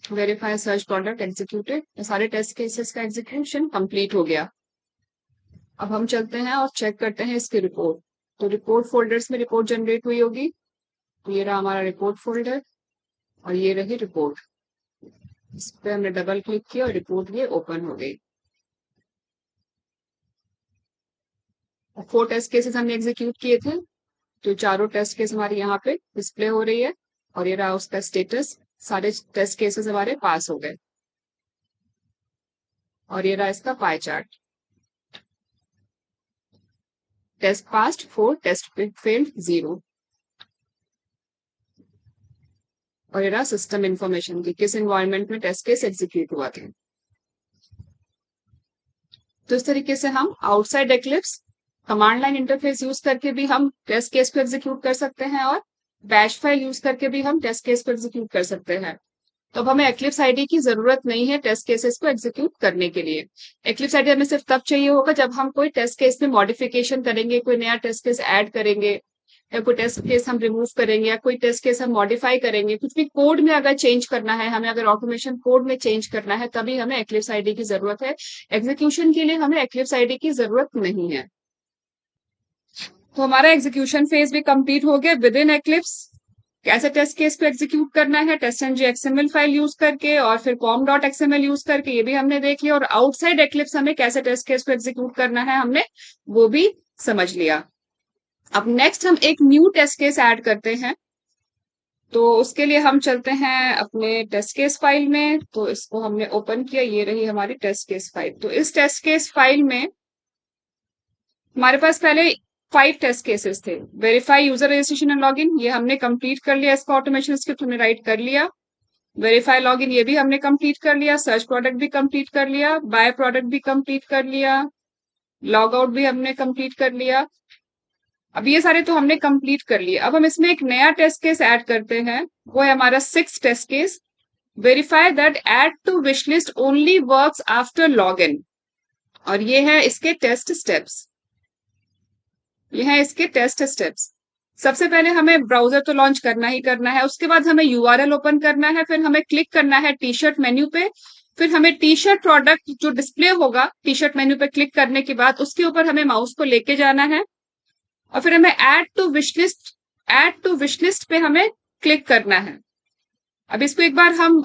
वेरीफाई सर्च प्रोडक्ट एग्जीक्यूटेड, सारे टेस्ट केसेस का एग्जीक्यूशन कंप्लीट हो गया। अब हम चलते हैं और चेक करते हैं इसकी रिपोर्ट। तो रिपोर्ट फोल्डर्स में रिपोर्ट जनरेट हुई होगी, तो ये रहा हमारा रिपोर्ट फोल्डर, और ये रही रिपोर्ट। इस पे हमने डबल क्लिक किया और रिपोर्ट ये ओपन हो गई। 4 टेस्ट केसेस हमने एग्जीक्यूट किए थे, तो चारों टेस्ट केस हमारी यहाँ पे डिस्प्ले हो रही है, और ये रहा उसका स्टेटस, सारे टेस्ट केसेस हमारे पास हो गए। और ये रहा इसका pie chart, test passed 4, test failed 0। और ये रहा सिस्टम इंफॉर्मेशन की किस एनवायरनमेंट में टेस्ट केस एग्जीक्यूट हुआ था। तो इस तरीके से हम outside eclipse command line interface use करके भी हम टेस्ट केस को एग्जीक्यूट कर सकते हैं और बैश फाइल यूज करके भी हम टेस्ट केस को एग्जीक्यूट कर सकते हैं। तो अब हमें एक्लिप्स आईडी की जरूरत नहीं है टेस्ट केसेस को एग्जीक्यूट करने के लिए। एक्लिप्स आईडी हमें सिर्फ तब चाहिए होगा जब हम कोई टेस्ट केस में मॉडिफिकेशन करेंगे, कोई नया टेस्ट केस ऐड करेंगे, या कोई टेस्ट केस हम रिमूव करेंगे, या कोई टेस्ट केस हम मॉडिफाई करेंगे, कुछ भी कोड में अगर चेंज करना है, हमें अगर ऑटोमेशन कोड में चेंज करना है, तभी हमें एक्लिप्स आईडी की जरूरत है। एग्जीक्यूशन के लिए हमें एक्लिप्स आईडी की जरूरत नहीं है। तो हमारा एग्जीक्यूशन फेज भी कंप्लीट हो गया। विद इन एक्लिप्स कैसे टेस्ट केस को एग्जीक्यूट करना है, टेस्ट एक्सएमएल फाइल यूज करके और फिर pom.xml यूज करके, ये भी हमने देख लिया। और आउटसाइड एक्लिप्स हमें कैसे टेस्ट केस को एग्जीक्यूट करना है, हमने वो भी समझ लिया। अब नेक्स्ट हम एक न्यू टेस्ट केस ऐड करते हैं। तो उसके लिए हम चलते हैं अपने टेस्ट केस फाइल में। तो इसको हमने ओपन किया, ये रही हमारी टेस्ट केस फाइल। तो इस टेस्ट केस फाइल में हमारे पास पहले 5 टेस्ट केसेस थे। Verify user registration and login, ये हमने कंप्लीट कर लिया। इसका ऑटोमेशन स्क्रिप्ट हमने राइट कर लिया। वेरीफाई लॉगिन, ये भी हमने कंप्लीट कर लिया। सर्च प्रोडक्ट भी कंप्लीट कर लिया। बाय प्रोडक्ट भी कंप्लीट कर लिया। लॉग आउट भी हमने कंप्लीट कर लिया। अब ये सारे तो हमने कंप्लीट कर लिए। अब हम इसमें एक नया टेस्ट केस ऐड करते हैं, वो है हमारा 6 test case. Verify that add to wish list only works after log in. और ये है इसके टेस्ट स्टेप्स। ये है इसके टेस्ट स्टेप्स। सबसे पहले हमें ब्राउजर तो लॉन्च करना ही करना है, उसके बाद हमें यूआरएल ओपन करना है, फिर हमें क्लिक करना है टी शर्ट मेन्यू पे, फिर हमें टी शर्ट प्रोडक्ट जो डिस्प्ले होगा टी शर्ट मेन्यू पे क्लिक करने के बाद उसके ऊपर हमें माउस को लेके जाना है और फिर हमें ऐड टू विश लिस्ट पे हमें क्लिक करना है। अब इसको एक बार हम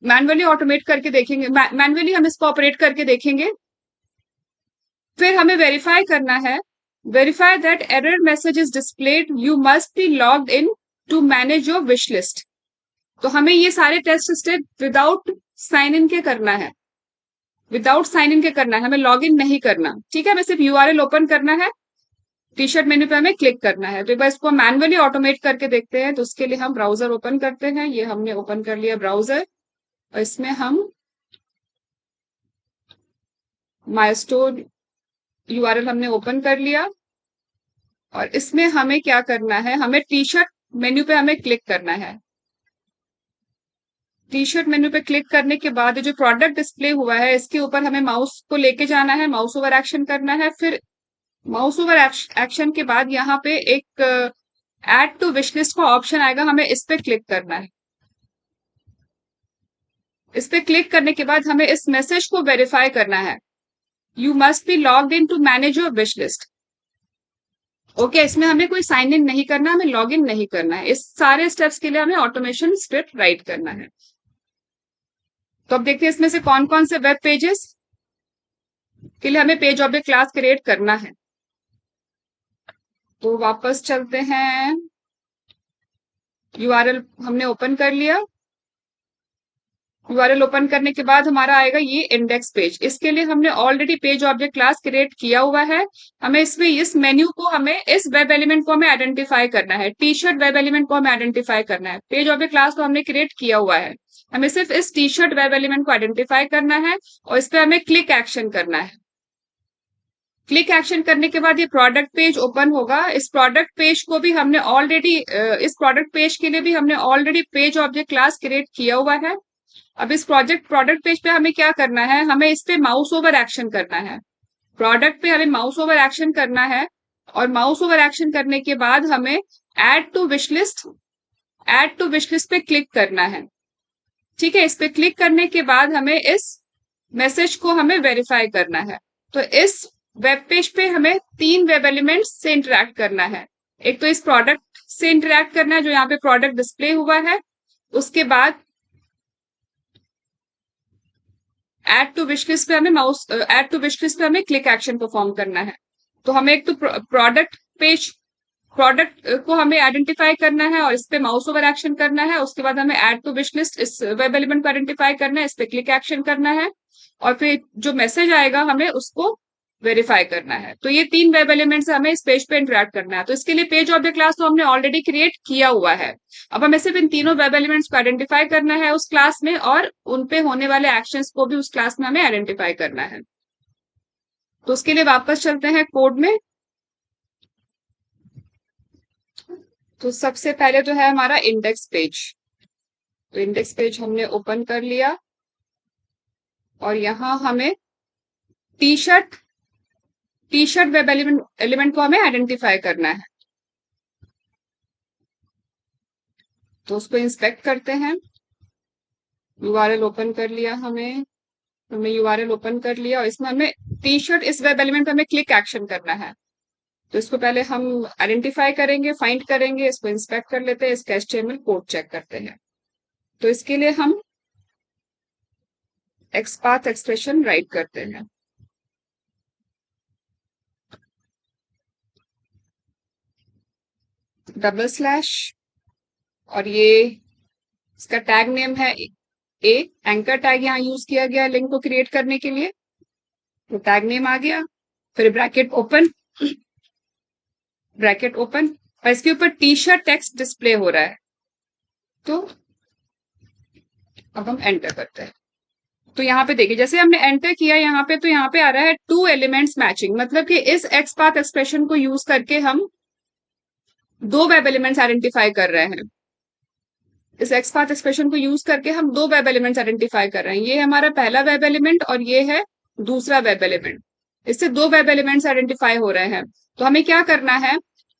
मैन्युअली ऑटोमेट करके देखेंगे, मैन्युअली हम इसको ऑपरेट करके देखेंगे। फिर हमें वेरीफाई करना है, verify that error message is displayed, you must be logged in to manage your wish list. तो हमें ये सारे test step without sign in के करना है, विदाउट साइन इन के करना है, हमें लॉग इन नहीं करना। ठीक है, हमें सिर्फ यूआरएल ओपन करना है, टी शर्ट मेन्यू पे हमें क्लिक करना है। तो एक बार इसको मैन्युअली ऑटोमेट करके देखते हैं। तो उसके लिए हम ब्राउजर ओपन करते हैं। ये हमने ओपन कर लिया ब्राउजर और इसमें हम माई स्टोर यूआरएल हमने ओपन कर लिया और इसमें हमें क्या करना है, हमें टी शर्ट मेन्यू पे हमें क्लिक करना है। टी शर्ट मेन्यू पे क्लिक करने के बाद जो प्रोडक्ट डिस्प्ले हुआ है इसके ऊपर हमें माउस को लेके जाना है, माउस ओवर एक्शन करना है। फिर माउस ओवर एक्शन के बाद यहाँ पे एक ऐड टू विश लिस्ट का ऑप्शन आएगा, हमें इस पे क्लिक करना है। इस पे क्लिक करने के बाद हमें इस मैसेज को वेरीफाई करना है, you must be logged in to manage your wish list. Okay, इसमें हमें कोई साइन इन नहीं करना, हमें लॉग इन नहीं करना है। इस सारे स्टेप्स के लिए हमें ऑटोमेशन स्क्रिप्ट राइट करना है। तो अब देखते हैं इसमें से कौन कौन से वेब पेजेस के लिए हमें पेज ऑब्जेक्ट क्लास क्रिएट करना है। तो वापस चलते हैं, यूआरएल हमने ओपन कर लिया। यूआरएल ओपन करने के बाद हमारा आएगा ये इंडेक्स पेज। इसके लिए हमने already page object class create किया हुआ है। हमें इसमें इस मेन्यू को हमें इस वेब एलिमेंट को हमें आइडेंटिफाई करना है, टी शर्ट वेब एलिमेंट को हमें आइडेंटिफाई करना है। पेज ऑब्जेक्ट क्लास तो हमने क्रिएट किया हुआ है, हमें सिर्फ इस टी शर्ट वेब एलिमेंट को आइडेंटिफाई करना है और इस पे हमें क्लिक एक्शन करना है। क्लिक एक्शन करने के बाद ये प्रोडक्ट पेज ओपन होगा। इस प्रोडक्ट पेज को भी हमने ऑलरेडी इस प्रोडक्ट पेज के लिए भी हमने already page object class create किया हुआ है। अब इस प्रोडक्ट पेज पे हमें क्या करना है, हमें इस पे माउस ओवर एक्शन करना है। प्रोडक्ट पे हमें माउस ओवर एक्शन करना है और माउस ओवर एक्शन करने के बाद हमें ऐड टू विश लिस्ट पे क्लिक करना है। ठीक है, इस पे क्लिक करने के बाद हमें इस मैसेज को हमें वेरीफाई करना है। तो इस वेब पेज पे हमें 3 वेब एलिमेंट्स से इंटरेक्ट करना है। एक तो इस प्रोडक्ट से इंटरेक्ट करना है जो यहाँ पे प्रोडक्ट डिस्प्ले हुआ है, उसके बाद ऐड टू विश लिस्ट पे हमें क्लिक एक्शन परफॉर्म करना है। तो हमें एक तो प्रोडक्ट को हमें आइडेंटिफाई करना है और इस पे माउस ओवर एक्शन करना है। उसके बाद हमें ऐड टू विश लिस्ट इस वेब एलिमेंट को आइडेंटिफाई करना है, इस पे क्लिक एक्शन करना है और फिर जो मैसेज आएगा हमें उसको वेरीफाई करना है। तो ये 3 वेब एलिमेंट्स हमें इस पेज पे इंटरेक्ट करना है। तो इसके लिए पेज ऑब्जेक्ट क्लास तो हमने ऑलरेडी क्रिएट किया हुआ है। अब हमें सिर्फ इन तीनों वेब एलिमेंट्स को आइडेंटिफाई करना है उस क्लास में और उनपे होने वाले एक्शंस को भी उस क्लास में हमें आइडेंटिफाई करना है। तो उसके लिए वापस चलते हैं कोड में। तो सबसे पहले तो है हमारा इंडेक्स पेज। तो इंडेक्स पेज हमने ओपन कर लिया और यहाँ हमें टी शर्ट वेब एलिमेंट को हमें आइडेंटिफाई करना है। तो उसको इंस्पेक्ट करते हैं। यूआरएल ओपन कर लिया हमें यूआरएल ओपन कर लिया और इसमें हमें टी शर्ट इस वेब एलिमेंट पे हमें क्लिक एक्शन करना है। तो इसको पहले हम आइडेंटिफाई करेंगे, फाइंड करेंगे, इसको इंस्पेक्ट कर लेते हैं, इसका एचटीएमएल कोड चेक करते हैं। तो इसके लिए हम एक्सपाथ एक्सप्रेशन राइट करते हैं। डबल स्लैश और ये इसका टैग नेम है ए। एंकर टैग यहाँ यूज किया गया लिंक को क्रिएट करने के लिए। तो टैग नेम आ गया, फिर ब्रैकेट ओपन और इसके ऊपर टी शर्ट टेक्स्ट डिस्प्ले हो रहा है। तो अब हम एंटर करते हैं। तो यहाँ पे देखिए जैसे हमने एंटर किया यहाँ पे, तो यहाँ पे आ रहा है 2 एलिमेंट्स मैचिंग, मतलब कि इस एक्सपाथ एक्सप्रेशन को यूज करके हम 2 वेब एलिमेंट्स आइडेंटिफाई कर रहे हैं। इस एक्सपाथ एक्सप्रेशन को यूज करके हम 2 वेब एलिमेंट्स आइडेंटिफाई कर रहे हैं। ये हमारा पहला वेब एलिमेंट और ये है दूसरा वेब एलिमेंट। इससे 2 वेब एलिमेंट्स आइडेंटिफाई हो रहे हैं। तो हमें क्या करना है,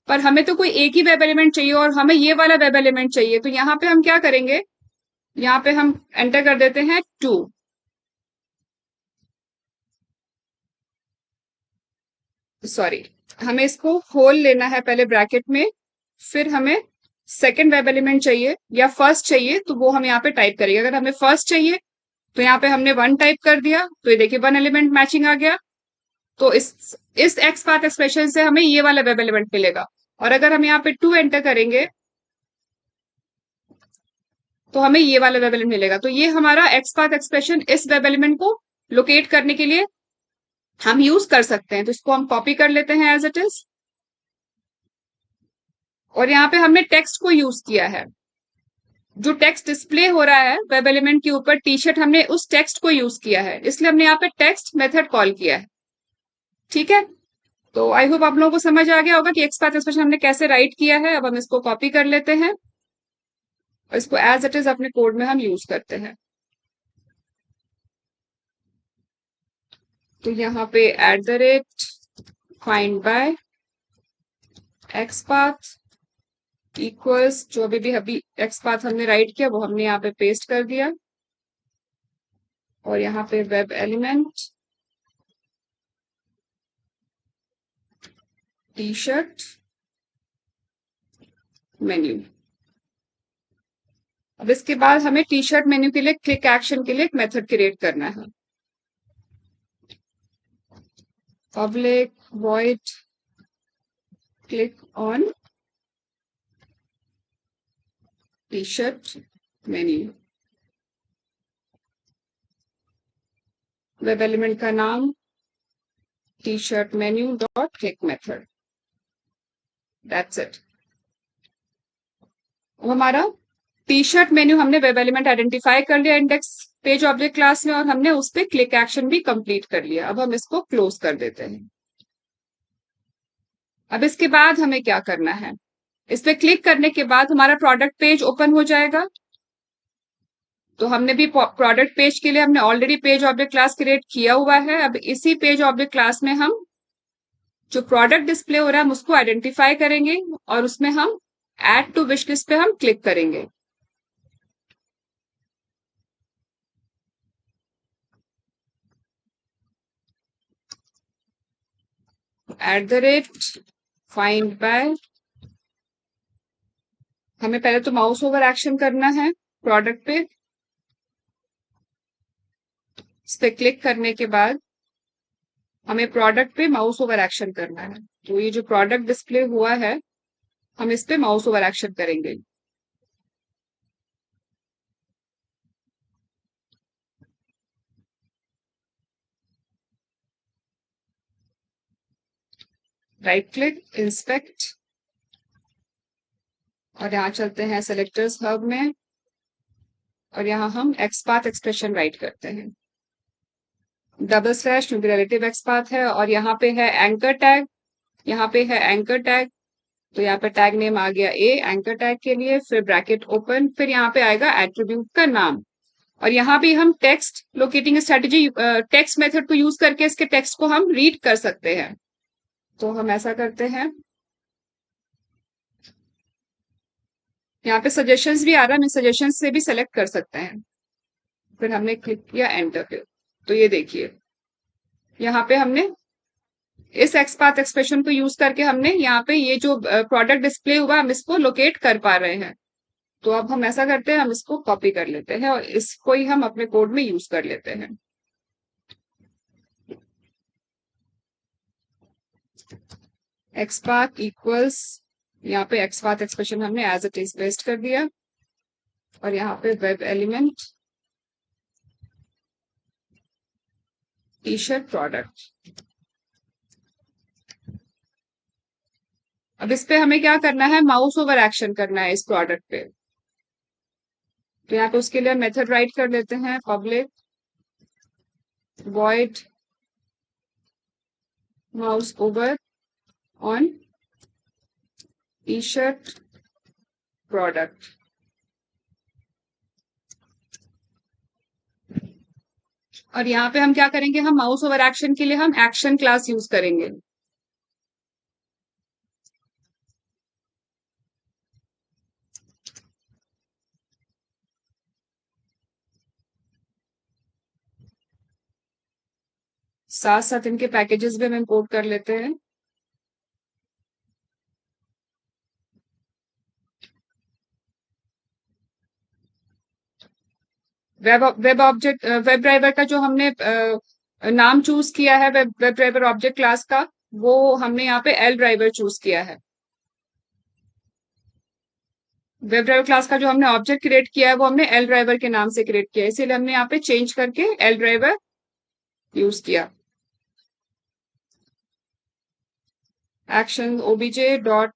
पर हमें तो कोई एक ही वेब एलिमेंट चाहिए और हमें ये वाला वेब एलिमेंट चाहिए। तो यहाँ पे हम क्या करेंगे, यहाँ पे हम एंटर कर देते हैं 2। सॉरी, हमें इसको होल लेना है पहले ब्रैकेट में, फिर हमें सेकंड वेब एलिमेंट चाहिए या फर्स्ट चाहिए तो वो हम यहाँ पे टाइप करेंगे। अगर हमें फर्स्ट चाहिए तो यहाँ पे हमने 1 टाइप कर दिया, तो ये देखिए 1 एलिमेंट मैचिंग आ गया। तो इस एक्स पाथ एक्सप्रेशन से हमें ये वाला वेब एलिमेंट मिलेगा। और अगर हम यहाँ पे 2 एंटर करेंगे तो हमें ये वाला वेब एलिमेंट मिलेगा। तो ये हमारा एक्स पाथ एक्सप्रेशन इस वेब एलिमेंट को लोकेट करने के लिए हम यूज कर सकते हैं। तो इसको हम कॉपी कर लेते हैं एज इट इज। और यहाँ पे हमने टेक्स्ट को यूज किया है। जो टेक्स्ट डिस्प्ले हो रहा है वेब एलिमेंट के ऊपर टी शर्ट, हमने उस टेक्स्ट को यूज किया है, इसलिए हमने यहाँ पे टेक्स्ट मेथड कॉल किया है। ठीक है, तो आई होप आप लोगों को समझ आ गया होगा कि एक्सपाथ एक्सप्रेशन हमने कैसे राइट किया है। अब हम इसको कॉपी कर लेते हैं और इसको एज इट इज अपने कोड में हम यूज करते हैं। तो यहाँ पे @find by एक्सपाथ इक्वल्स जो अभी एक्सपाथ हमने राइट किया वो हमने यहाँ पे पेस्ट कर दिया और यहाँ पे web element T shirt menu. अब इसके बाद हमें टी शर्ट मेन्यू के लिए क्लिक एक्शन के लिए एक मेथड क्रिएट करना है। Public void click on T shirt menu. Web element का नाम T shirt menu dot click method. That's it. हमारा टी शर्ट मेन्यू हमने वेब एलिमेंट आइडेंटिफाई कर लिया इंडेक्स पेज ऑब्जेक्ट क्लास में और हमने उस पर क्लिक एक्शन भी कंप्लीट कर लिया। अब हम इसको क्लोज कर देते हैं। अब इसके बाद हमें क्या करना है, इस पे क्लिक करने के बाद हमारा प्रोडक्ट पेज ओपन हो जाएगा। तो हमने भी प्रोडक्ट पेज के लिए हमने already page object class create किया हुआ है। अब इसी पेज ऑब्जेक्ट क्लास में हम जो प्रोडक्ट डिस्प्ले हो रहा है हम उसको आइडेंटिफाई करेंगे और उसमें हम ऐड टू विश लिस्ट पे हम क्लिक करेंगे। @find by, हमें पहले तो माउस ओवर एक्शन करना है प्रोडक्ट पे। इस पे क्लिक करने के बाद हमें प्रोडक्ट पे माउस ओवर एक्शन करना है। तो ये जो प्रोडक्ट डिस्प्ले हुआ है हम इस पे माउस ओवर एक्शन करेंगे। राइट क्लिक, इंस्पेक्ट और यहाँ चलते हैं सेलेक्टर्स हब में और यहाँ हम एक्सपाथ एक्सप्रेशन राइट करते हैं। डबल स्लैश क्योंकि रिलेटिव एक्सपाथ है, और यहाँ पे है एंकर टैग, यहाँ पे है एंकर टैग, तो यहाँ पे टैग नेम आ गया ए एंकर टैग के लिए, फिर ब्रैकेट ओपन, फिर यहाँ पे आएगा एट्रीब्यूट का नाम, और यहाँ भी हम text locating strategy text method को यूज करके इसके टेक्स्ट को हम रीड कर सकते हैं। तो हम ऐसा करते हैं, यहाँ पे सजेशंस भी आ रहा है, हम सजेशंस से भी सेलेक्ट कर सकते हैं। फिर हमने क्लिक किया एंटर पे, तो ये देखिए यहाँ पे हमने इस एक्सपाथ एक्सप्रेशन को यूज करके हमने यहाँ पे ये जो प्रोडक्ट डिस्प्ले हुआ हम इसको लोकेट कर पा रहे हैं। तो अब हम ऐसा करते हैं, हम इसको कॉपी कर लेते हैं और इसको ही हम अपने कोड में यूज कर लेते हैं। एक्सपाथ इक्वल्स, यहाँ पे एक्सपाथ एक्सप्रेशन हमने एज इट इज पेस्ट कर दिया, और यहाँ पे web element T shirt product. अब इस पे हमें क्या करना है, माउस ओवर एक्शन करना है इस प्रोडक्ट पे। तो यहाँ पे उसके लिए मेथड राइट कर लेते हैं, public void mouse over on T shirt product. और यहाँ पे हम क्या करेंगे, हम माउस ओवर एक्शन के लिए हम एक्शन क्लास यूज करेंगे। साथ साथ इनके पैकेजेस भी हम इंपोर्ट कर लेते हैं। वेब ऑब्जेक्ट वेब ड्राइवर का जो हमने नाम चूज किया है वेब ड्राइवर ऑब्जेक्ट क्लास का, वो हमने यहाँ पे एल ड्राइवर चूज किया है। वेब ड्राइवर क्लास का जो हमने ऑब्जेक्ट क्रिएट किया है वो हमने एल ड्राइवर के नाम से क्रिएट किया है, इसीलिए हमने यहाँ पे चेंज करके एल ड्राइवर यूज किया। Action OBJ dot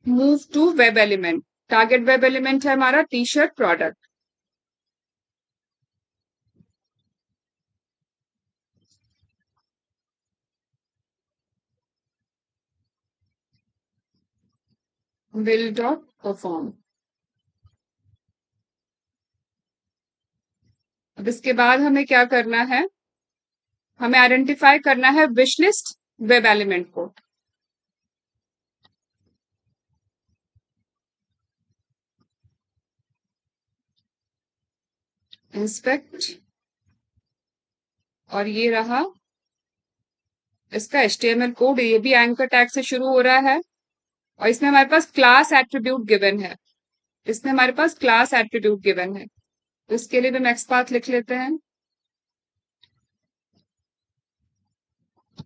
move to web element, target web element है हमारा T shirt product. Will dot perform. अब इसके बाद हमें क्या करना है, हमें आइडेंटिफाई करना है विश लिस्ट वेब एलिमेंट को। इंस्पेक्ट, और ये रहा इसका HTML कोड, ये भी एंकर टैग से शुरू हो रहा है, और इसमें हमारे पास क्लास एट्रीब्यूट गिवन है, इसमें हमारे पास क्लास एट्रीब्यूट गिवन है। तो इसके लिए भी हम एक्सपाथ लिख लेते हैं,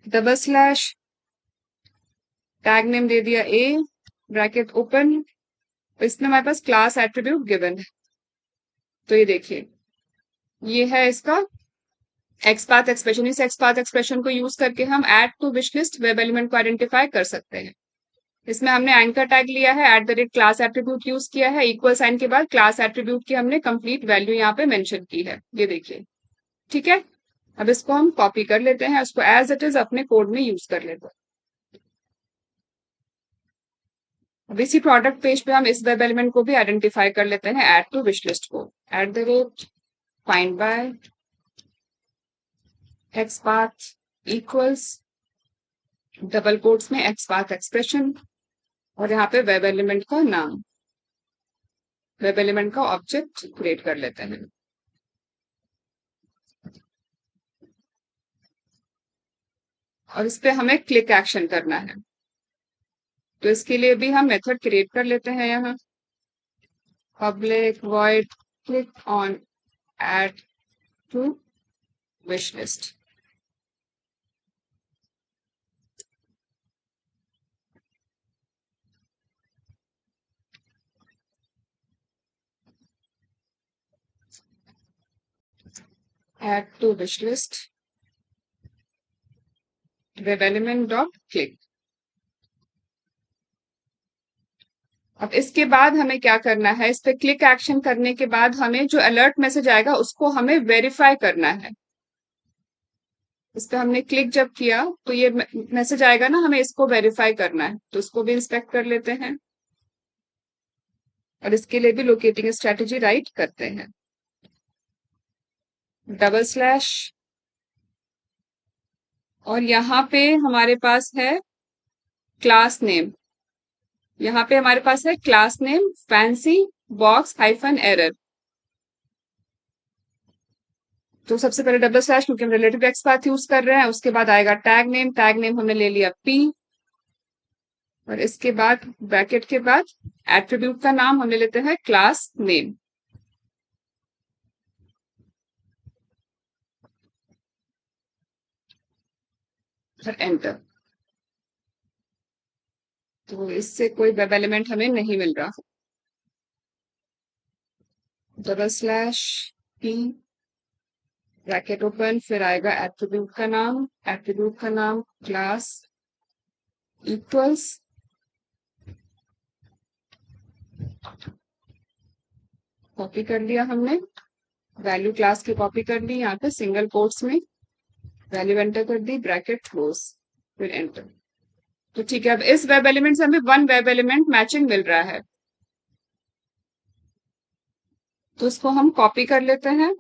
डबल स्लैश टैग नेम दे दिया ए ब्रैकेट ओपन, तो इसमें हमारे पास क्लास एट्रीब्यूट गिवन है। तो ये देखिए ये है इसका एक्सपाथ एक्सप्रेशन। इस एक्सपाथ एक्सप्रेशन को यूज करके हम add to wish list web element को आइडेंटिफाई कर सकते हैं। इसमें हमने एंकर टैग लिया है, at the rate class attribute use किया है, इक्वल साइन के बाद क्लास एट्रीब्यूट की हमने कंप्लीट वैल्यू यहाँ पे मेंशन की है, ये देखिए। ठीक है, अब इसको हम कॉपी कर लेते हैं, उसको एज इट इज अपने कोड में यूज कर लेते हैं। अब इसी प्रोडक्ट पेज पे हम इस वेब एलिमेंट को भी आइडेंटिफाई कर लेते हैं, ऐड टू विश लिस्ट को, eight the rate find by XPath equals double quotes में एक्सपाथ एक्सप्रेशन, और यहाँ पे वेब एलिमेंट का नाम, वेब एलिमेंट का ऑब्जेक्ट क्रिएट कर लेते हैं। और इस पे हमें क्लिक एक्शन करना है, तो इसके लिए भी हम मेथड क्रिएट कर लेते हैं, यहाँ public void click on add to wish list. add to wish list web element dot click, अब इसके बाद हमें क्या करना है, इस पे क्लिक एक्शन करने के बाद हमें जो अलर्ट मैसेज आएगा उसको हमें वेरीफाई करना है। इस पे हमने क्लिक जब किया तो ये मैसेज आएगा ना, हमें इसको वेरीफाई करना है, तो इसको भी इंस्पेक्ट कर लेते हैं और इसके लिए भी लोकेटिंग स्ट्रेटेजी राइट करते हैं। डबल स्लैश और यहाँ पे हमारे पास है क्लास नेम, यहाँ पे हमारे पास है class name fancy box hyphen error. तो सबसे पहले डबल स्लैश, क्योंकि हम रिलेटिव एक्स पाथ यूज कर रहे हैं, उसके बाद आएगा टैग नेम हमने ले लिया पी, और इसके बाद ब्रैकेट के बाद एट्रीब्यूट का नाम हमने लेते हैं क्लास नेम। और एंटर। तो इससे कोई वेब एलिमेंट हमें नहीं मिल रहा। Double slash P bracket open, फिर आएगा एट्रीब्यूट का नाम क्लास इक्वल्स कॉपी कर लिया हमने, वैल्यू क्लास की कॉपी कर ली, यहाँ पे सिंगल कोट्स में वैल्यू एंटर कर दी, ब्रैकेट क्लोज, फिर एंटर। तो ठीक है, अब इस वेब एलिमेंट से हमें वन वेब एलिमेंट मैचिंग मिल रहा है, तो इसको हम कॉपी कर लेते हैं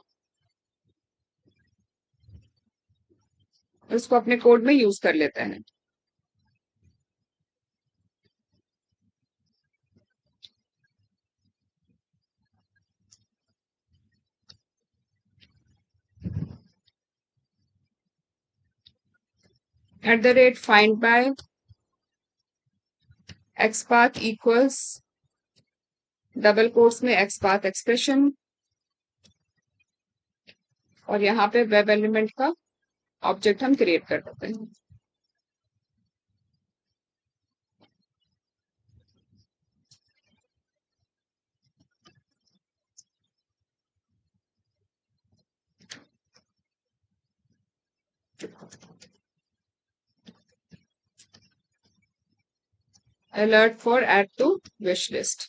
और इसको अपने कोड में यूज कर लेते हैं। @find by xpath equals double quotes में xpath एक्सप्रेशन, और यहाँ पे वेब एलिमेंट का ऑब्जेक्ट हम क्रिएट कर देते हैं। Alert for add to wish list.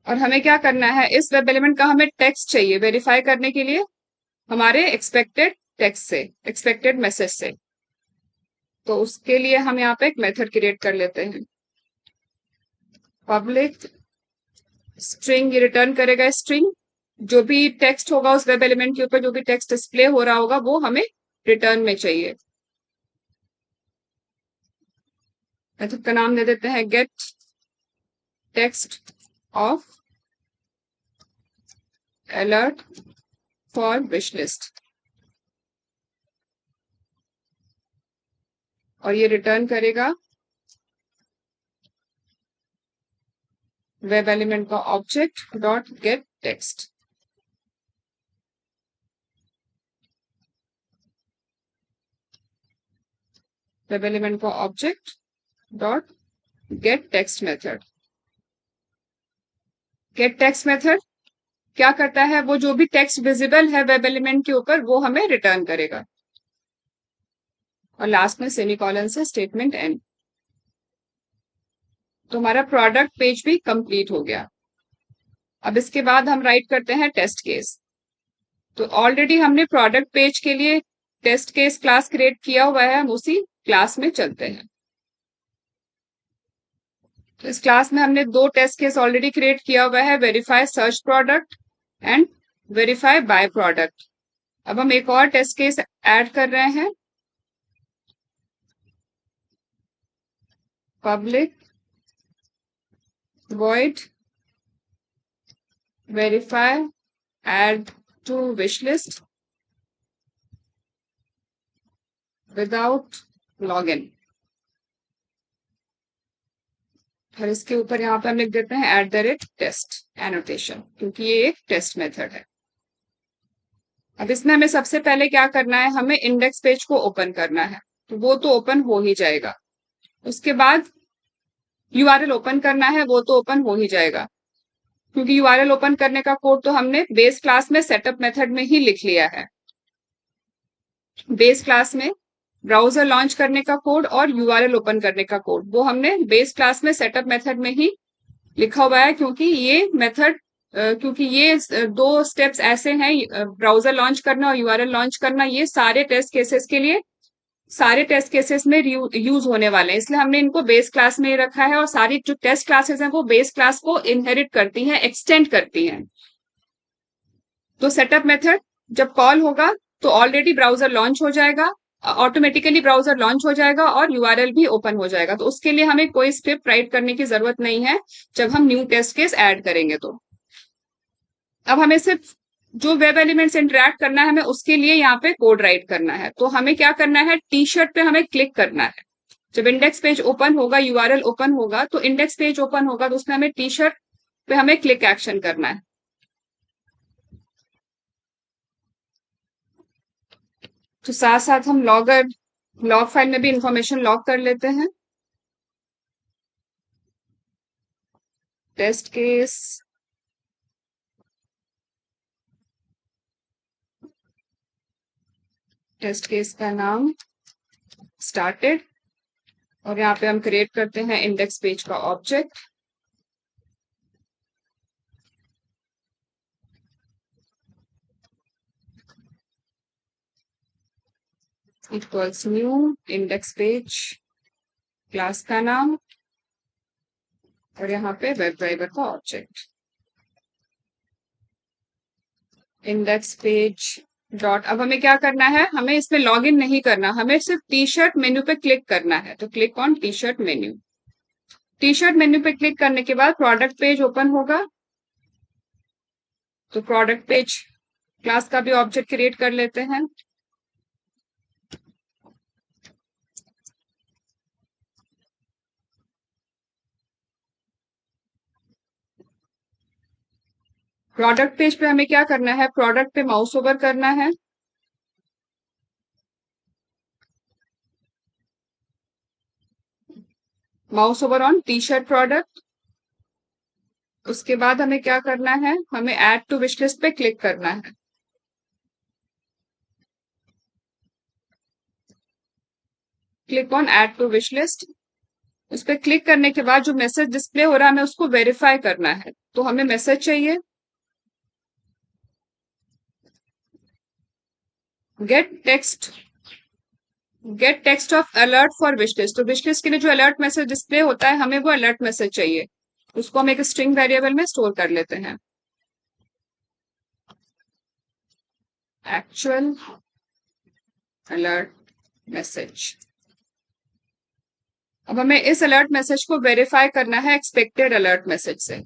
और हमें क्या करना है, इस वेब एलिमेंट का हमें टेक्स्ट चाहिए वेरीफाई करने के लिए हमारे एक्सपेक्टेड टेक्स्ट से, एक्सपेक्टेड मैसेज से। तो उसके लिए हम यहाँ पे एक मेथड क्रिएट कर लेते हैं, पब्लिक स्ट्रिंग, रिटर्न करेगा स्ट्रिंग, जो भी टेक्स्ट होगा उस वेब एलिमेंट के ऊपर, जो भी टेक्स्ट डिस्प्ले हो रहा होगा वो हमें रिटर्न में चाहिए। मेथड का नाम दे देते हैं get text of alert for wish list, और ये रिटर्न करेगा वेब एलिमेंट का object dot get text. Web element का object dot get text method. Get text method क्या करता है, वो जो भी टेक्स्ट विजिबल है वेब एलिमेंट के ऊपर वो हमें रिटर्न करेगा, और लास्ट में सेमीकोलन से स्टेटमेंट एंड। तो हमारा प्रोडक्ट पेज भी कंप्लीट हो गया। अब इसके बाद हम राइट करते हैं टेस्ट केस। तो ऑलरेडी हमने प्रोडक्ट पेज के लिए टेस्ट केस क्लास क्रिएट किया हुआ है, हम उसी क्लास में चलते हैं। तो इस क्लास में हमने दो टेस्ट केस ऑलरेडी क्रिएट किया हुआ है, verify search product and verify by product. अब हम एक और टेस्ट केस ऐड कर रहे हैं, public void verify add to wish list without login। और इसके ऊपर यहाँ पे हम लिख देते हैं @test एनोटेशन, क्योंकि ये एक टेस्ट मेथड है। अब इसमें हमें सबसे पहले क्या करना है, हमें इंडेक्स पेज को ओपन करना है, तो वो तो ओपन हो ही जाएगा। उसके बाद यूआरएल ओपन करना है, वो तो ओपन हो ही जाएगा, क्योंकि यूआरएल ओपन करने का कोड तो हमने बेस क्लास में सेटअप मेथड में ही लिख लिया है। बेस क्लास में ब्राउजर लॉन्च करने का कोड और यूआरएल ओपन करने का कोड, वो हमने बेस क्लास में सेटअप मेथड में ही लिखा हुआ है, क्योंकि ये मेथड क्योंकि ये दो स्टेप्स ऐसे हैं, ब्राउजर लॉन्च करना और यूआरएल लॉन्च करना, ये सारे टेस्ट केसेस में यूज होने वाले हैं, इसलिए हमने इनको बेस क्लास में ही रखा है। और सारी जो टेस्ट क्लासेस हैं वो बेस क्लास को इनहेरिट करती हैं, एक्सटेंड करती हैं। तो सेटअप मेथड जब कॉल होगा तो ऑलरेडी ब्राउजर लॉन्च हो जाएगा, ऑटोमेटिकली ब्राउजर लॉन्च हो जाएगा और यूआरएल भी ओपन हो जाएगा। तो उसके लिए हमें कोई स्क्रिप्ट राइट करने की जरूरत नहीं है जब हम न्यू टेस्ट केस ऐड करेंगे। तो अब हमें सिर्फ जो वेब एलिमेंट्स इंटरेक्ट करना है, हमें उसके लिए यहाँ पे कोड राइट करना है। तो हमें क्या करना है, टी शर्ट पे हमें क्लिक करना है। जब इंडेक्स पेज ओपन होगा, यूआरएल ओपन होगा, तो इंडेक्स पेज ओपन होगा तो उसमें हमें टी शर्ट पे हमें क्लिक एक्शन करना है। तो साथ साथ हम लॉग फाइल में भी इंफॉर्मेशन लॉग कर लेते हैं। टेस्ट केस का नाम स्टार्टेड, और यहाँ पे हम क्रिएट करते हैं इंडेक्स पेज का object. Equals new index page class का नाम, और यहाँ पे वेब ड्राइवर का ऑब्जेक्ट। इंडेक्स पेज डॉट, अब हमें क्या करना है, हमें इसमें लॉग इन नहीं करना, हमें सिर्फ टी शर्ट मेन्यू पे क्लिक करना है। तो click on T shirt menu. T shirt menu पे क्लिक करने के बाद प्रोडक्ट पेज ओपन होगा। तो प्रोडक्ट पेज क्लास का भी ऑब्जेक्ट क्रिएट कर लेते हैं। प्रोडक्ट पेज पे हमें क्या करना है, प्रोडक्ट पे माउस ओवर करना है। Mouse over on T shirt product. उसके बाद हमें क्या करना है, हमें ऐड टू विश लिस्ट पे क्लिक करना है। Click on add to wish list. उस पर क्लिक करने के बाद जो मैसेज डिस्प्ले हो रहा है, हमें उसको वेरीफाई करना है। तो हमें मैसेज चाहिए, gate text of alert for wish list. तो विश लिस्ट के लिए जो अलर्ट मैसेज डिस्प्ले होता है, हमें वो अलर्ट मैसेज चाहिए। उसको हम एक स्ट्रिंग वेरिएबल में स्टोर कर लेते हैं। Actual alert message. अब हमें इस अलर्ट मैसेज को वेरीफाई करना है एक्सपेक्टेड अलर्ट मैसेज से,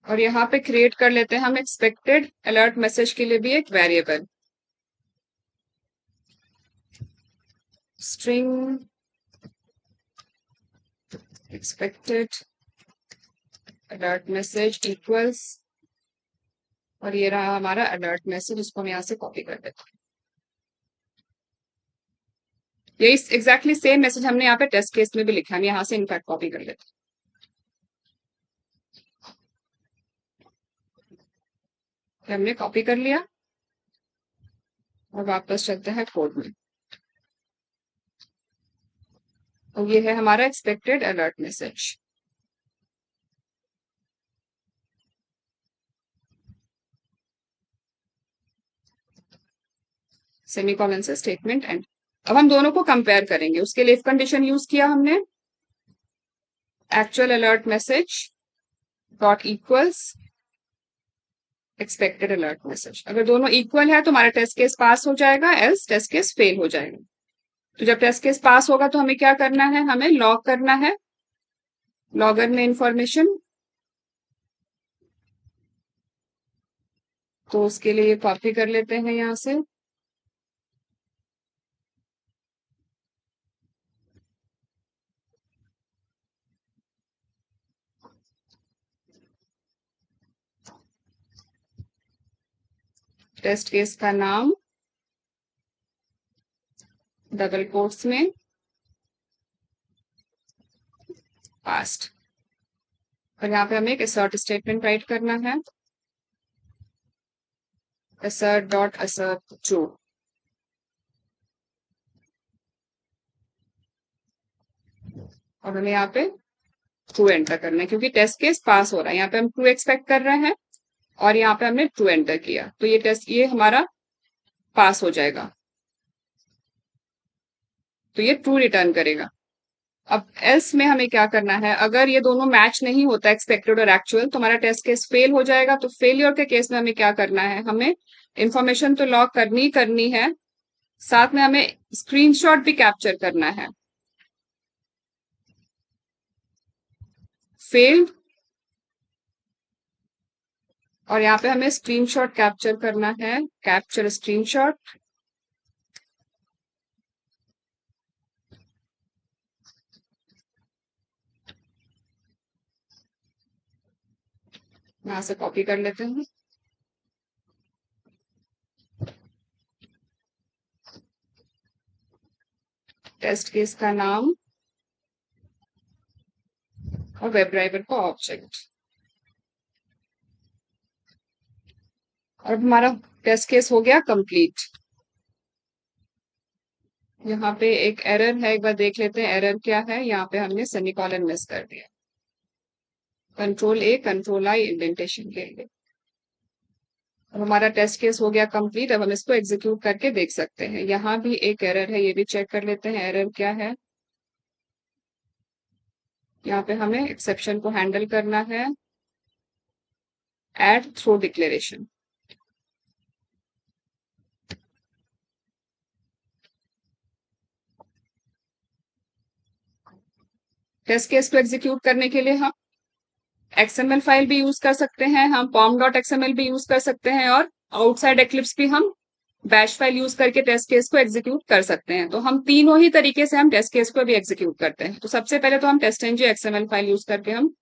और यहाँ पे क्रिएट कर लेते हैं हम एक्सपेक्टेड अलर्ट मैसेज के लिए भी एक variable, string expected alert message equals, और ये रहा हमारा अलर्ट मैसेज। इसको हम यहाँ से कॉपी कर देते हैं। ये एग्जैक्टली सेम मैसेज हमने यहाँ पे टेस्ट केस में भी लिखा है, हम यहाँ से इनफैक्ट कॉपी कर लेते हैं। हमने कॉपी कर लिया और वापस चलते हैं कोड में। और ये है हमारा एक्सपेक्टेड अलर्ट मैसेज। सेमीकोलन से स्टेटमेंट एंड। अब हम दोनों को कंपेयर करेंगे, उसके लिए इफ कंडीशन यूज किया हमने। Actual alert message dot equals expected alert message. अगर दोनों इक्वल है तो हमारा टेस्ट केस पास हो जाएगा, एल्स टेस्ट केस फेल हो जाएगा। तो जब टेस्ट केस पास होगा तो हमें क्या करना है, हमें लॉग करना है, लॉगर में इंफॉर्मेशन। तो उसके लिए कॉपी कर लेते हैं यहाँ से। टेस्ट केस का नाम डबल कोट्स में पास्ट, और यहाँ पे हमें एक असर्ट स्टेटमेंट राइट करना है, assert डॉट assert true। और हमें यहाँ पे ट्रू एंटर करना है क्योंकि टेस्ट केस पास हो रहा है। यहाँ पे हम ट्रू एक्सपेक्ट कर रहे हैं और यहाँ पे हमने ट्रू एंटर किया, तो ये हमारा पास हो जाएगा, तो ये ट्रू रिटर्न करेगा। अब एल्स में हमें क्या करना है, अगर ये दोनों मैच नहीं होता एक्सपेक्टेड और एक्चुअल, तो हमारा टेस्ट केस फेल हो जाएगा। तो फेलियर के केस में हमें क्या करना है, हमें इंफॉर्मेशन तो लॉग करनी है, साथ में हमें स्क्रीनशॉट भी कैप्चर करना है। फेल्ड, और यहाँ पे हमें स्क्रीनशॉट कैप्चर करना है, कैप्चर स्क्रीनशॉट। यहाँ से कॉपी कर लेते हैं। टेस्ट केस का नाम और वेब ड्राइवर का ऑब्जेक्ट, और हमारा टेस्ट केस हो गया कंप्लीट। यहाँ पे एक एरर है, एक बार देख लेते हैं एरर क्या है। यहाँ पे हमने सेमीकोलन मिस कर दिया, control A control I indentation के लिए। अब हमारा टेस्ट केस हो गया कंप्लीट। अब हम इसको एग्जीक्यूट करके देख सकते हैं। यहाँ भी एक एरर है, ये भी चेक कर लेते हैं एरर क्या है। यहाँ पे हमें एक्सेप्शन को हैंडल करना है, add throw declaration. Test case को एग्जीक्यूट करने के लिए हम XML फाइल भी यूज कर सकते हैं, हम pom.xml भी यूज कर सकते हैं, और आउटसाइड एक्लिप्स भी हम बैश फाइल यूज करके टेस्ट केस को एग्जीक्यूट कर सकते हैं। तो हम तीनों ही तरीके से हम टेस्ट केस को भी एग्जीक्यूट करते हैं। तो सबसे पहले तो हम टेस्ट XML फाइल यूज करके हम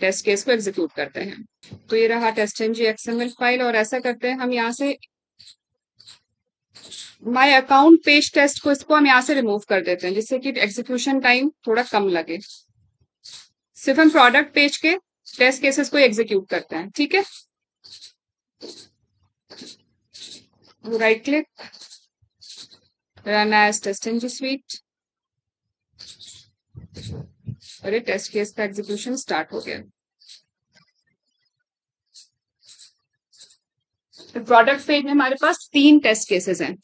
टेस्ट केस को एग्जीक्यूट करते हैं। तो ये रहा टेस्ट XML फाइल, और ऐसा करते हैं हम यहाँ से माय अकाउंट पेज टेस्ट को, इसको हम यहाँ से रिमूव कर देते हैं, जिससे कि एग्जीक्यूशन टाइम थोड़ा कम लगे। सिर्फ हम प्रोडक्ट पेज के टेस्ट केसेस को एग्जीक्यूट करते हैं, ठीक है। Right click, run as test suite, और ये टेस्ट केस का एग्जीक्यूशन स्टार्ट हो गया। तो प्रोडक्ट पेज में हमारे पास 3 टेस्ट केसेस हैं।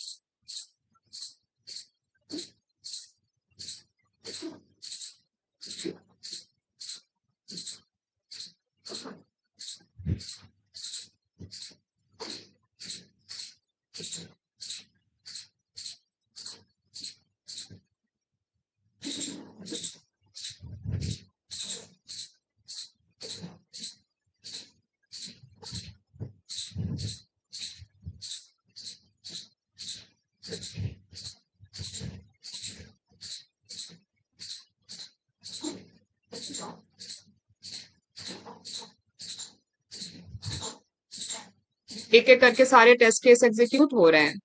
एक एक करके सारे टेस्ट केस एग्जीक्यूट हो रहे हैं,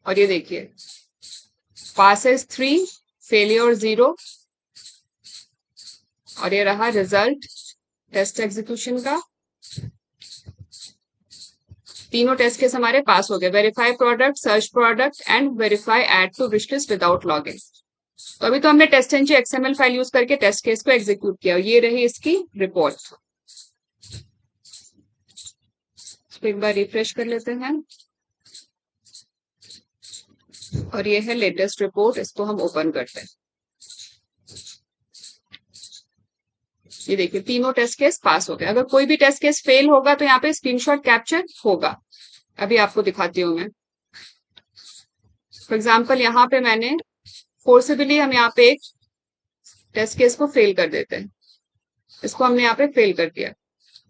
और ये देखिए पासेस 3, फेलियर 0, और ये रहा रिजल्ट टेस्ट एग्जीक्यूशन का। तीनों टेस्ट केस हमारे पास हो गए, verify product, search product and verify add to wish list without login. तो अभी तो हमने टेस्ट XML फाइल यूज करके टेस्ट केस को एग्जीक्यूट किया, ये रही इसकी रिपोर्ट। तो एक बार रिफ्रेश कर लेते हैं, और ये है लेटेस्ट रिपोर्ट, इसको हम ओपन करते हैं। ये देखिए तीनों टेस्ट केस पास हो गए। अगर कोई भी टेस्ट केस फेल होगा तो यहाँ पे स्क्रीनशॉट कैप्चर होगा, अभी आपको दिखाती हूँ मैं। फॉर एग्जाम्पल यहाँ पे मैंने फोर्सिबली, हम यहाँ पे एक टेस्ट केस को फेल कर देते हैं, इसको हमने यहाँ पे फेल कर दिया,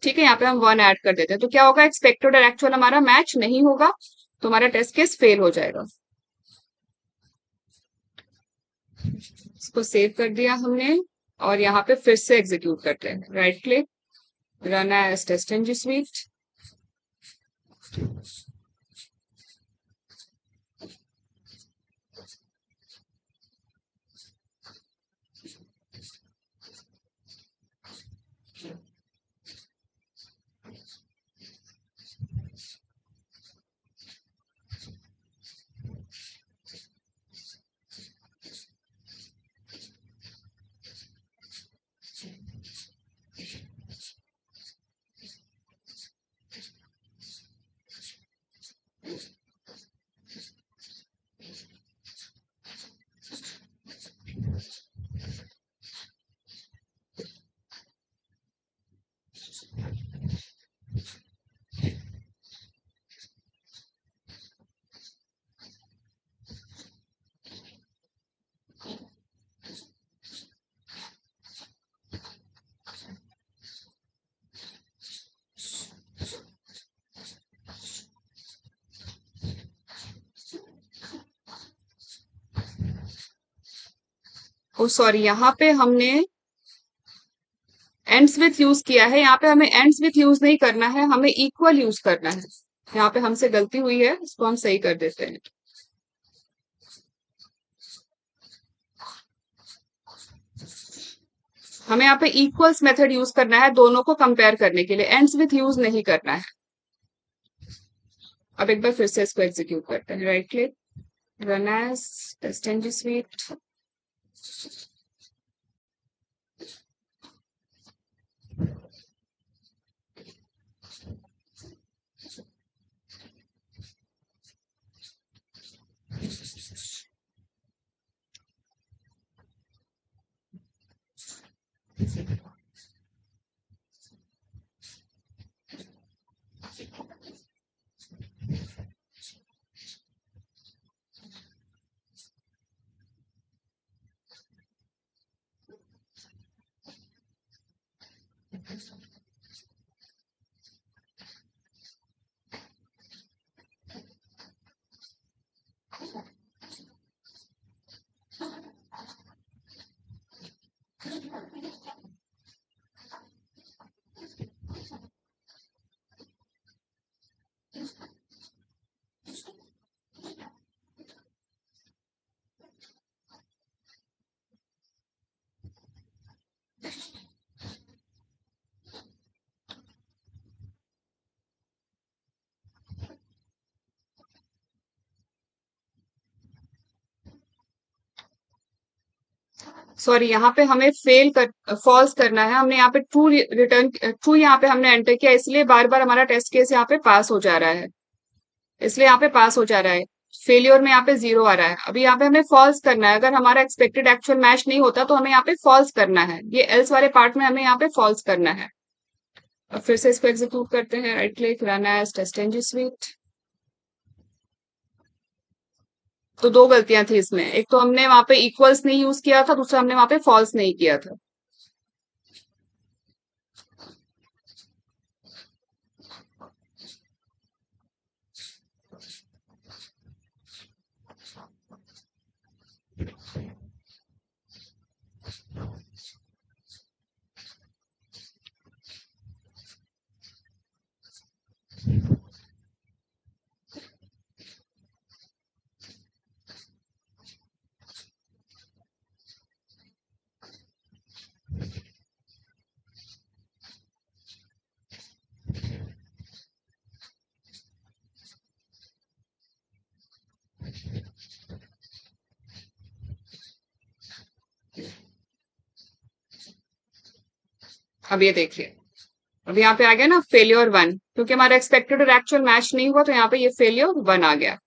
ठीक है। यहाँ पे हम 1 ऐड कर देते हैं, तो क्या होगा, एक्सपेक्टेड और एक्चुअल हमारा मैच नहीं होगा, तो हमारा टेस्ट केस फेल हो जाएगा। इसको सेव कर दिया हमने, और यहाँ पे फिर से एग्जीक्यूट करते हैं। Right click, run as test suite, oh sorry, यहाँ पे हमने एंड्स विथ यूज किया है। यहाँ पे हमें एंड्स विथ यूज नहीं करना है, हमें इक्वल यूज करना है। यहाँ पे हमसे गलती हुई है, इसको हम सही कर देते हैं। हमें यहाँ पे इक्वल्स मेथड यूज करना है दोनों को कंपेयर करने के लिए, एंड्स विथ यूज नहीं करना है। अब एक बार फिर से इसको एग्जीक्यूट करते हैं। Right click, run as test and suite. Sorry, यहाँ पे हमें फॉल्स करना है। हमने यहाँ पे ट्रू रिटर्न, ट्रू यहाँ पे हमने एंटर किया, इसलिए बार बार हमारा टेस्ट केस यहाँ पे पास हो जा रहा है। इसलिए यहाँ पे पास हो जा रहा है। फेलियर में यहाँ पे 0 आ रहा है। अभी यहाँ पे हमें फॉल्स करना है। अगर हमारा एक्सपेक्टेड एक्चुअल मैच नहीं होता तो हमें यहाँ पे फॉल्स करना है। ये एल्स वाले पार्ट में हमें यहाँ पे फॉल्स करना है। अब फिर से इसको एग्जीक्यूट करते हैं। Right click, run as test and suite. तो दो गलतियां थी इसमें, एक तो हमने वहां पे इक्वल्स नहीं यूज किया था, दूसरा हमने वहां पे फॉल्स नहीं किया था। अब ये देखिए, अब यहाँ पे आ गया ना फेलियर 1, क्योंकि हमारा एक्सपेक्टेड और एक्चुअल मैच नहीं हुआ, तो यहाँ पे ये फेलियर 1 आ गया।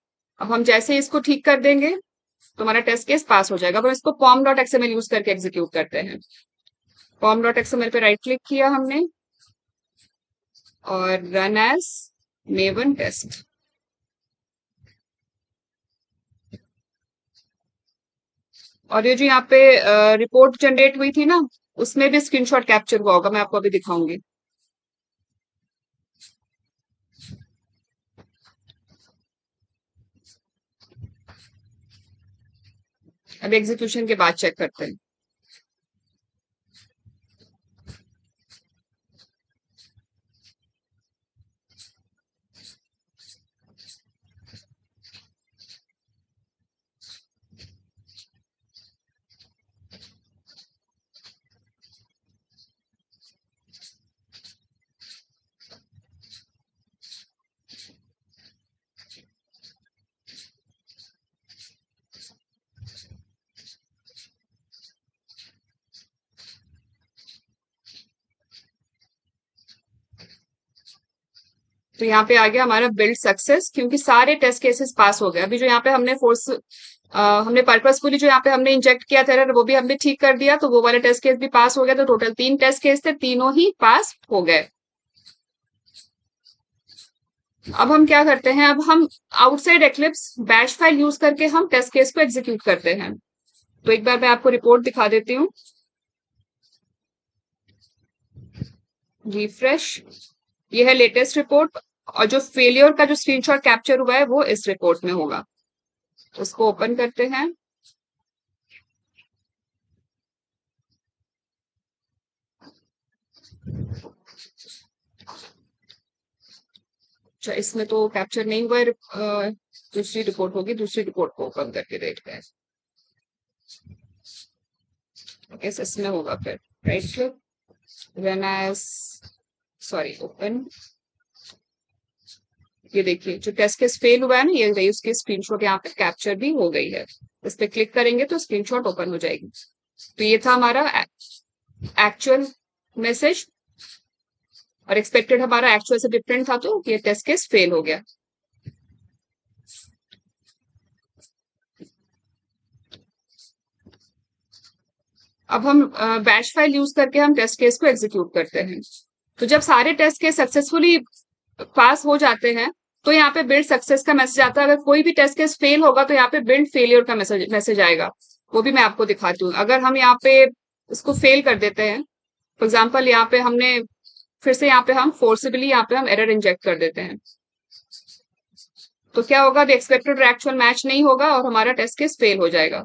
अब हम जैसे ही इसको ठीक कर देंगे तो हमारा टेस्ट केस पास हो जाएगा। अब हम इसको पॉम डॉट एक्सएमएल यूज करके एग्जीक्यूट करते हैं। पॉम डॉट एक्सएमएल पे राइट क्लिक किया हमने और रन एज मेवन टेस्ट। और ये जो यहाँ पे रिपोर्ट जनरेट हुई थी ना, उसमें भी स्क्रीनशॉट कैप्चर हुआ होगा, मैं आपको अभी दिखाऊंगी। अब एग्जीक्यूशन के बाद चेक करते हैं। तो यहाँ पे आ गया हमारा बिल्ड सक्सेस, क्योंकि सारे टेस्ट केसेस पास हो गए। अभी जो यहाँ पे हमने हमने पर्पसफुली जो यहाँ पे हमने इंजेक्ट किया था एरर, वो भी हमने ठीक कर दिया, तो वो वाले टेस्ट केस भी पास हो गए। तो टोटल 3 टेस्ट केस थे, तीनों ही पास हो गए। अब हम क्या करते हैं, अब हम outside eclipse bash file use करके हम टेस्ट केस को एग्जीक्यूट करते हैं। तो एक बार मैं आपको रिपोर्ट दिखा देती हूँ। रिफ्रेश, ये है लेटेस्ट रिपोर्ट, और जो फेलियर का जो स्क्रीनशॉट कैप्चर हुआ है वो इस रिपोर्ट में होगा। तो उसको ओपन करते हैं। अच्छा, इसमें तो कैप्चर नहीं हुआ है। दूसरी रिपोर्ट होगी, दूसरी रिपोर्ट को ओपन करके देखते हैं। इस इसमें होगा फिर, right. Run as, sorry, open. ये देखिए जो टेस्ट केस फेल हुआ है ना, ये रही उसकी स्क्रीनशॉट, यहाँ पे कैप्चर भी हो गई है। इस पे क्लिक करेंगे तो स्क्रीनशॉट ओपन हो जाएगी। तो ये था हमारा एक्चुअल मैसेज, और एक्सपेक्टेड हमारा एक्चुअल से डिफरेंट था, तो ये टेस्ट केस फेल हो गया। अब हम बैच फाइल यूज करके हम टेस्ट केस को एग्जीक्यूट करते हैं। तो जब सारे टेस्ट केस सक्सेसफुली पास हो जाते हैं, तो यहाँ पे बिल्ड सक्सेस का मैसेज आता है। अगर कोई भी टेस्ट केस फेल होगा तो यहाँ पे बिल्ड फेलियर का मैसेज आएगा। वो भी मैं आपको दिखाती हूँ। अगर हम यहाँ पे इसको फेल कर देते हैं, फॉर एग्जाम्पल यहाँ पे हमने फिर से यहाँ पे हम फोर्सिबली यहाँ पे हम एरर इंजेक्ट कर देते हैं, तो क्या होगा, द एक्सपेक्टेड एक्चुअल मैच नहीं होगा और हमारा टेस्ट केस फेल हो जाएगा।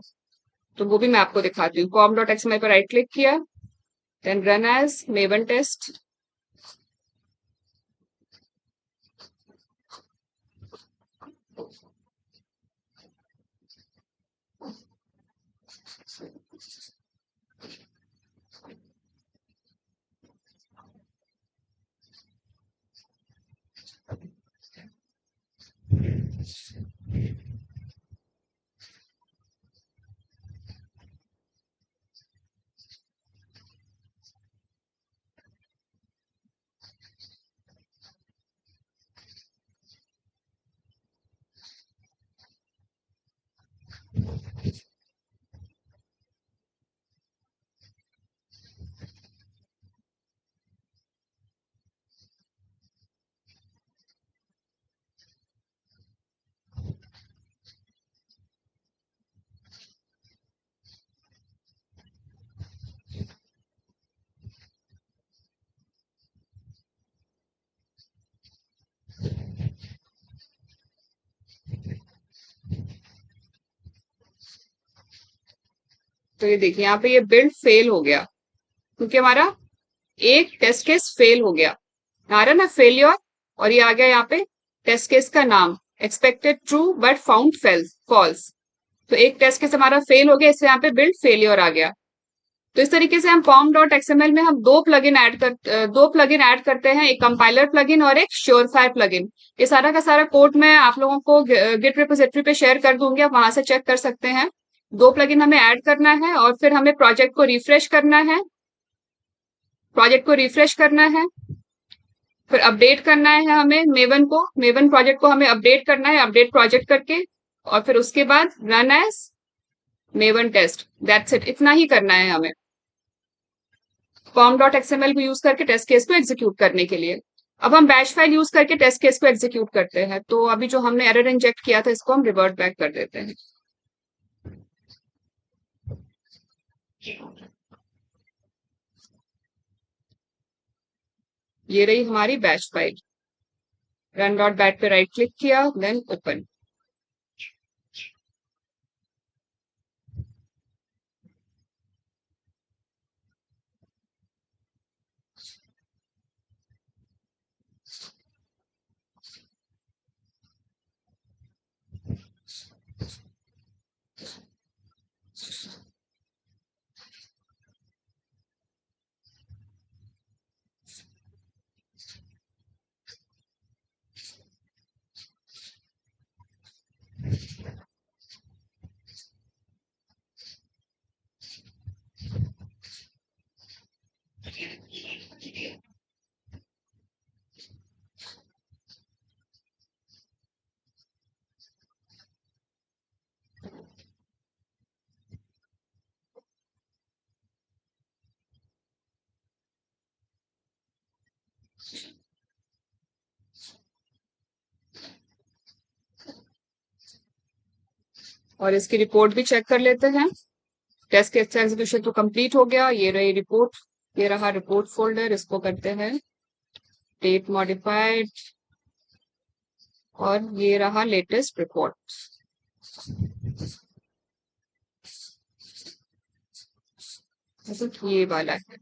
तो वो भी मैं आपको दिखाती हूँ। com.xml पर राइट क्लिक किया, then run as Maven test. तो ये देखिए यहाँ पे ये बिल्ड फेल हो गया, क्योंकि हमारा एक टेस्ट केस फेल हो गया। आ रहा ना फेलियर, और ये आ गया यहाँ पे टेस्ट केस का नाम, expected true but found false. तो एक टेस्ट केस हमारा फेल हो गया, इससे यहाँ पे बिल्ड फेलियर आ गया। तो इस तरीके से हम pom.xml में हम दो प्लगइन ऐड करते हैं, एक कंपाइलर प्लगइन और एक श्योरफायर प्लगइन। ये सारा का सारा कोड मैं आप लोगों को गिट रिपोजिटरी पे शेयर कर दूंगी, आप वहां से चेक कर सकते हैं। दो प्लगइन हमें ऐड करना है और फिर हमें प्रोजेक्ट को रिफ्रेश करना है, फिर अपडेट करना है हमें मेवन प्रोजेक्ट को हमें अपडेट करना है, अपडेट प्रोजेक्ट करके, और फिर उसके बाद run as Maven test. That's it, इतना ही करना है हमें pom.xml को यूज करके टेस्ट केस को एग्जीक्यूट करने के लिए। अब हम बैच फाइल यूज करके टेस्ट केस को एग्जीक्यूट करते हैं। तो अभी जो हमने एरर इंजेक्ट किया था, इसको हम रिवर्ट बैक कर देते हैं। ये रही हमारी batch file. Run dot bat पे राइट क्लिक किया, देन ओपन। और इसकी रिपोर्ट भी चेक कर लेते हैं। टेस्ट केस एग्जीक्यूशन तो कंप्लीट हो गया। ये रही रिपोर्ट, ये रहा रिपोर्ट फोल्डर, इसको करते हैं डेट मॉडिफाइड, और ये रहा लेटेस्ट रिपोर्ट। ये वाला है,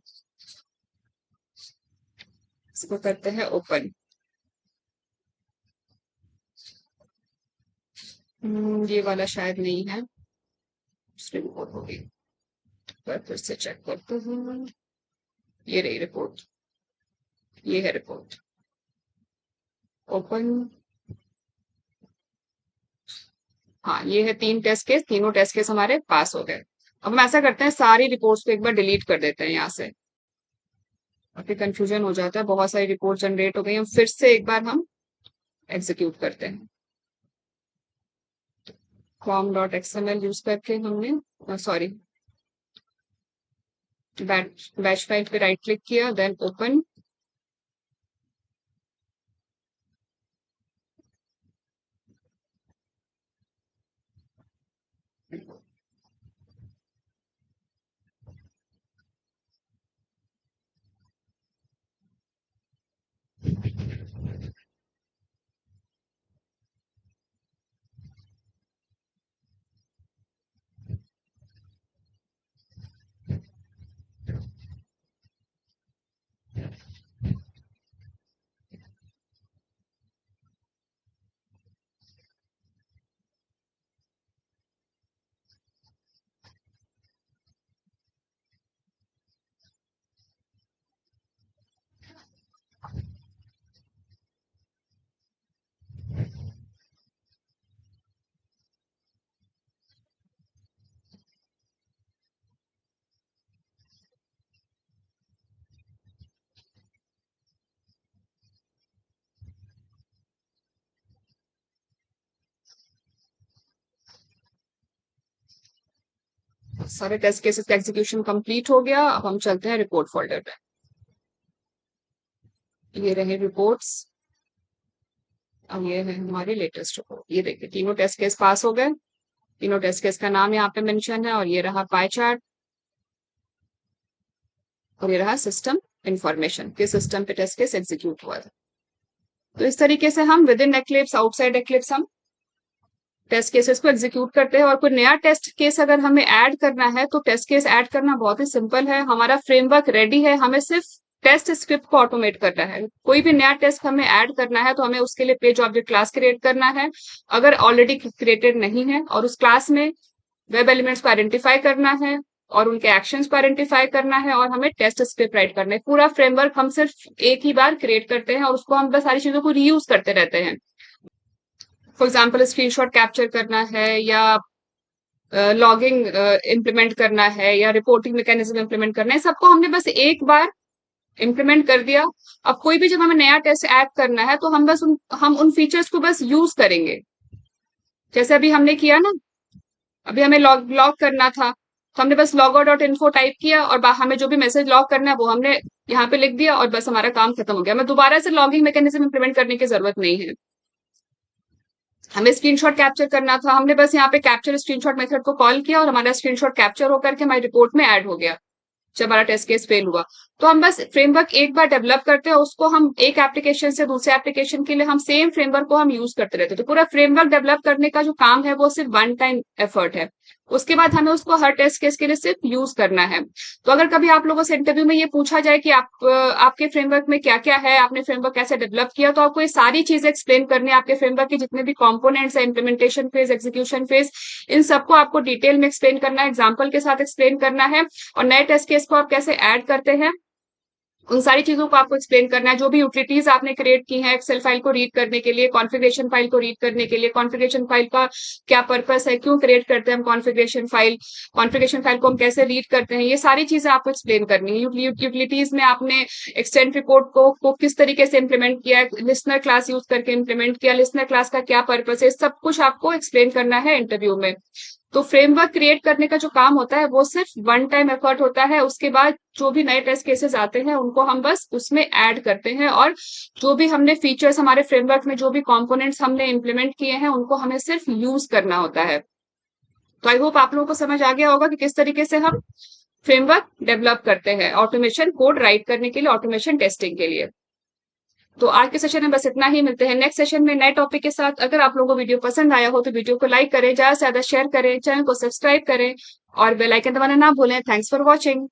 इसको करते हैं ओपन। ये वाला शायद नहीं है, दूसरी रिपोर्ट होगी, पर फिर से चेक करते हैं। ये रही रिपोर्ट, ये है रिपोर्ट, ओपन। हाँ, ये है 3 टेस्ट केस, तीनों टेस्ट केस हमारे पास हो गए। अब हम ऐसा करते हैं, सारी रिपोर्ट्स को एक बार डिलीट कर देते हैं यहाँ से, फिर कंफ्यूजन हो जाता है, बहुत सारी रिपोर्ट जनरेट हो गई। हम फिर से एक बार हम एग्जीक्यूट करते हैं, com.xml यूज करके हमने, सॉरी, बैच फाइल पे राइट क्लिक किया, देन ओपन। सारे टेस्ट केसेस का एग्जीक्यूशन कंप्लीट हो गया। अब हम चलते हैं रिपोर्ट फोल्डर पे। ये रहे रिपोर्ट्स, अब ये है हमारी लेटेस्ट रिपोर्ट। ये देखिए, तीनों टेस्ट केस पास हो गए, तीनों टेस्ट केस का नाम यहाँ पे मेंशन है, और ये रहा पाई चार्ट, और ये रहा सिस्टम इंफॉर्मेशन, किस सिस्टम पे टेस्ट केस एग्जीक्यूट हुआ था। तो इस तरीके से हम with in eclipse, outside eclipse हम टेस्ट केसेस को एग्जीक्यूट करते हैं। और कोई नया टेस्ट केस अगर हमें ऐड करना है, तो टेस्ट केस ऐड करना बहुत ही सिंपल है। हमारा फ्रेमवर्क रेडी है, हमें सिर्फ टेस्ट स्क्रिप्ट को ऑटोमेट करना है। कोई भी नया टेस्ट हमें ऐड करना है, तो हमें उसके लिए पेज ऑब्जेक्ट क्लास क्रिएट करना है, अगर ऑलरेडी क्रिएटेड नहीं है, और उस क्लास में वेब एलिमेंट्स को आइडेंटिफाई करना है, और उनके एक्शंस को आइडेंटिफाई करना है, और हमें टेस्ट स्क्रिप्ट राइट करना है। पूरा फ्रेमवर्क हम सिर्फ एक ही बार क्रिएट करते हैं, और उसको हम बस सारी चीजों को रीयूज करते रहते हैं। फॉर एग्जाम्पल, स्क्रीनशॉट कैप्चर करना है, या लॉगिंग इम्प्लीमेंट करना है, या रिपोर्टिंग मैकेनिज्म इम्प्लीमेंट करना है, सबको हमने बस एक बार इम्प्लीमेंट कर दिया। अब कोई भी जब हमें नया टेस्ट ऐड करना है, तो हम उन फीचर्स को बस यूज करेंगे, जैसे अभी हमने किया ना। अभी हमें लॉग लॉग करना था, तो हमने बस logger.info टाइप किया, और हमें जो भी मैसेज लॉग करना है वो हमने यहाँ पे लिख दिया, और बस हमारा काम खत्म हो गया। हमें दोबारा से लॉगिंग मैकेनिज्म इम्प्लीमेंट करने की जरूरत नहीं है। हमें स्क्रीनशॉट कैप्चर करना था, हमने बस यहाँ पे कैप्चर स्क्रीनशॉट मेथड को कॉल किया, और हमारा स्क्रीनशॉट कैप्चर होकर के हमारी रिपोर्ट में ऐड हो गया जब हमारा टेस्ट केस फेल हुआ। तो हम बस फ्रेमवर्क एक बार डेवलप करते हैं, उसको हम एक एप्लीकेशन से दूसरे एप्लीकेशन के लिए हम सेम फ्रेमवर्क को हम यूज करते रहते हैं। तो पूरा फ्रेमवर्क डेवलप करने का जो काम है, वो सिर्फ वन टाइम एफर्ट है। उसके बाद हमें उसको हर टेस्ट केस के लिए सिर्फ यूज करना है। तो अगर कभी आप लोगों से इंटरव्यू में ये पूछा जाए कि आपके फ्रेमवर्क में क्या क्या है, आपने फ्रेमवर्क कैसे डेवलप किया, तो आपको ये सारी चीजें एक्सप्लेन करनी है। आपके फ्रेमवर्क के जितने भी कॉम्पोनेंट्स है, इम्प्लीमेंटेशन फेज, एग्जीक्यूशन फेज, इन सबको आपको डिटेल में एक्सप्लेन करना है, एग्जाम्पल के साथ एक्सप्लेन करना है। और नए टेस्ट केस को आप कैसे ऐड करते हैं, उन सारी चीजों को आपको एक्सप्लेन करना है। जो भी यूटिलिटीज आपने क्रिएट की हैं एक्सेल फाइल को रीड करने के लिए, कॉन्फ़िगरेशन फाइल को रीड करने के लिए, कॉन्फ़िगरेशन फाइल का क्या पर्पस है, क्यों क्रिएट करते हैं हम कॉन्फ़िगरेशन फाइल को हम कैसे रीड करते हैं, ये सारी चीजें आपको एक्सप्लेन करनी है। यूटिलिटीज में आपने एक्सटेंड रिपोर्ट को किस तरीके से इम्प्लीमेंट किया, लिस्नर क्लास यूज करके इम्प्लीमेंट किया, लिस्नर क्लास का क्या पर्पस है, सब कुछ आपको एक्सप्लेन करना है इंटरव्यू में। तो फ्रेमवर्क क्रिएट करने का जो काम होता है, वो सिर्फ वन टाइम एफर्ट होता है। उसके बाद जो भी नए टेस्ट केसेस आते हैं, उनको हम बस उसमें ऐड करते हैं, और जो भी हमने फीचर्स हमारे फ्रेमवर्क में जो भी कंपोनेंट्स हमने इंप्लीमेंट किए हैं, उनको हमें सिर्फ यूज करना होता है। तो आई होप आप लोगों को समझ आ गया होगा कि किस तरीके से हम फ्रेमवर्क डेवलप करते हैं ऑटोमेशन कोड राइट करने के लिए, ऑटोमेशन टेस्टिंग के लिए। तो आज के सेशन में बस इतना ही, मिलते हैं नेक्स्ट सेशन में नए टॉपिक के साथ। अगर आप लोगों को वीडियो पसंद आया हो, तो वीडियो को लाइक करें, ज्यादा से ज्यादा शेयर करें, चैनल को सब्सक्राइब करें, और बेल आइकन दबाना ना भूलें। Thanks for watching.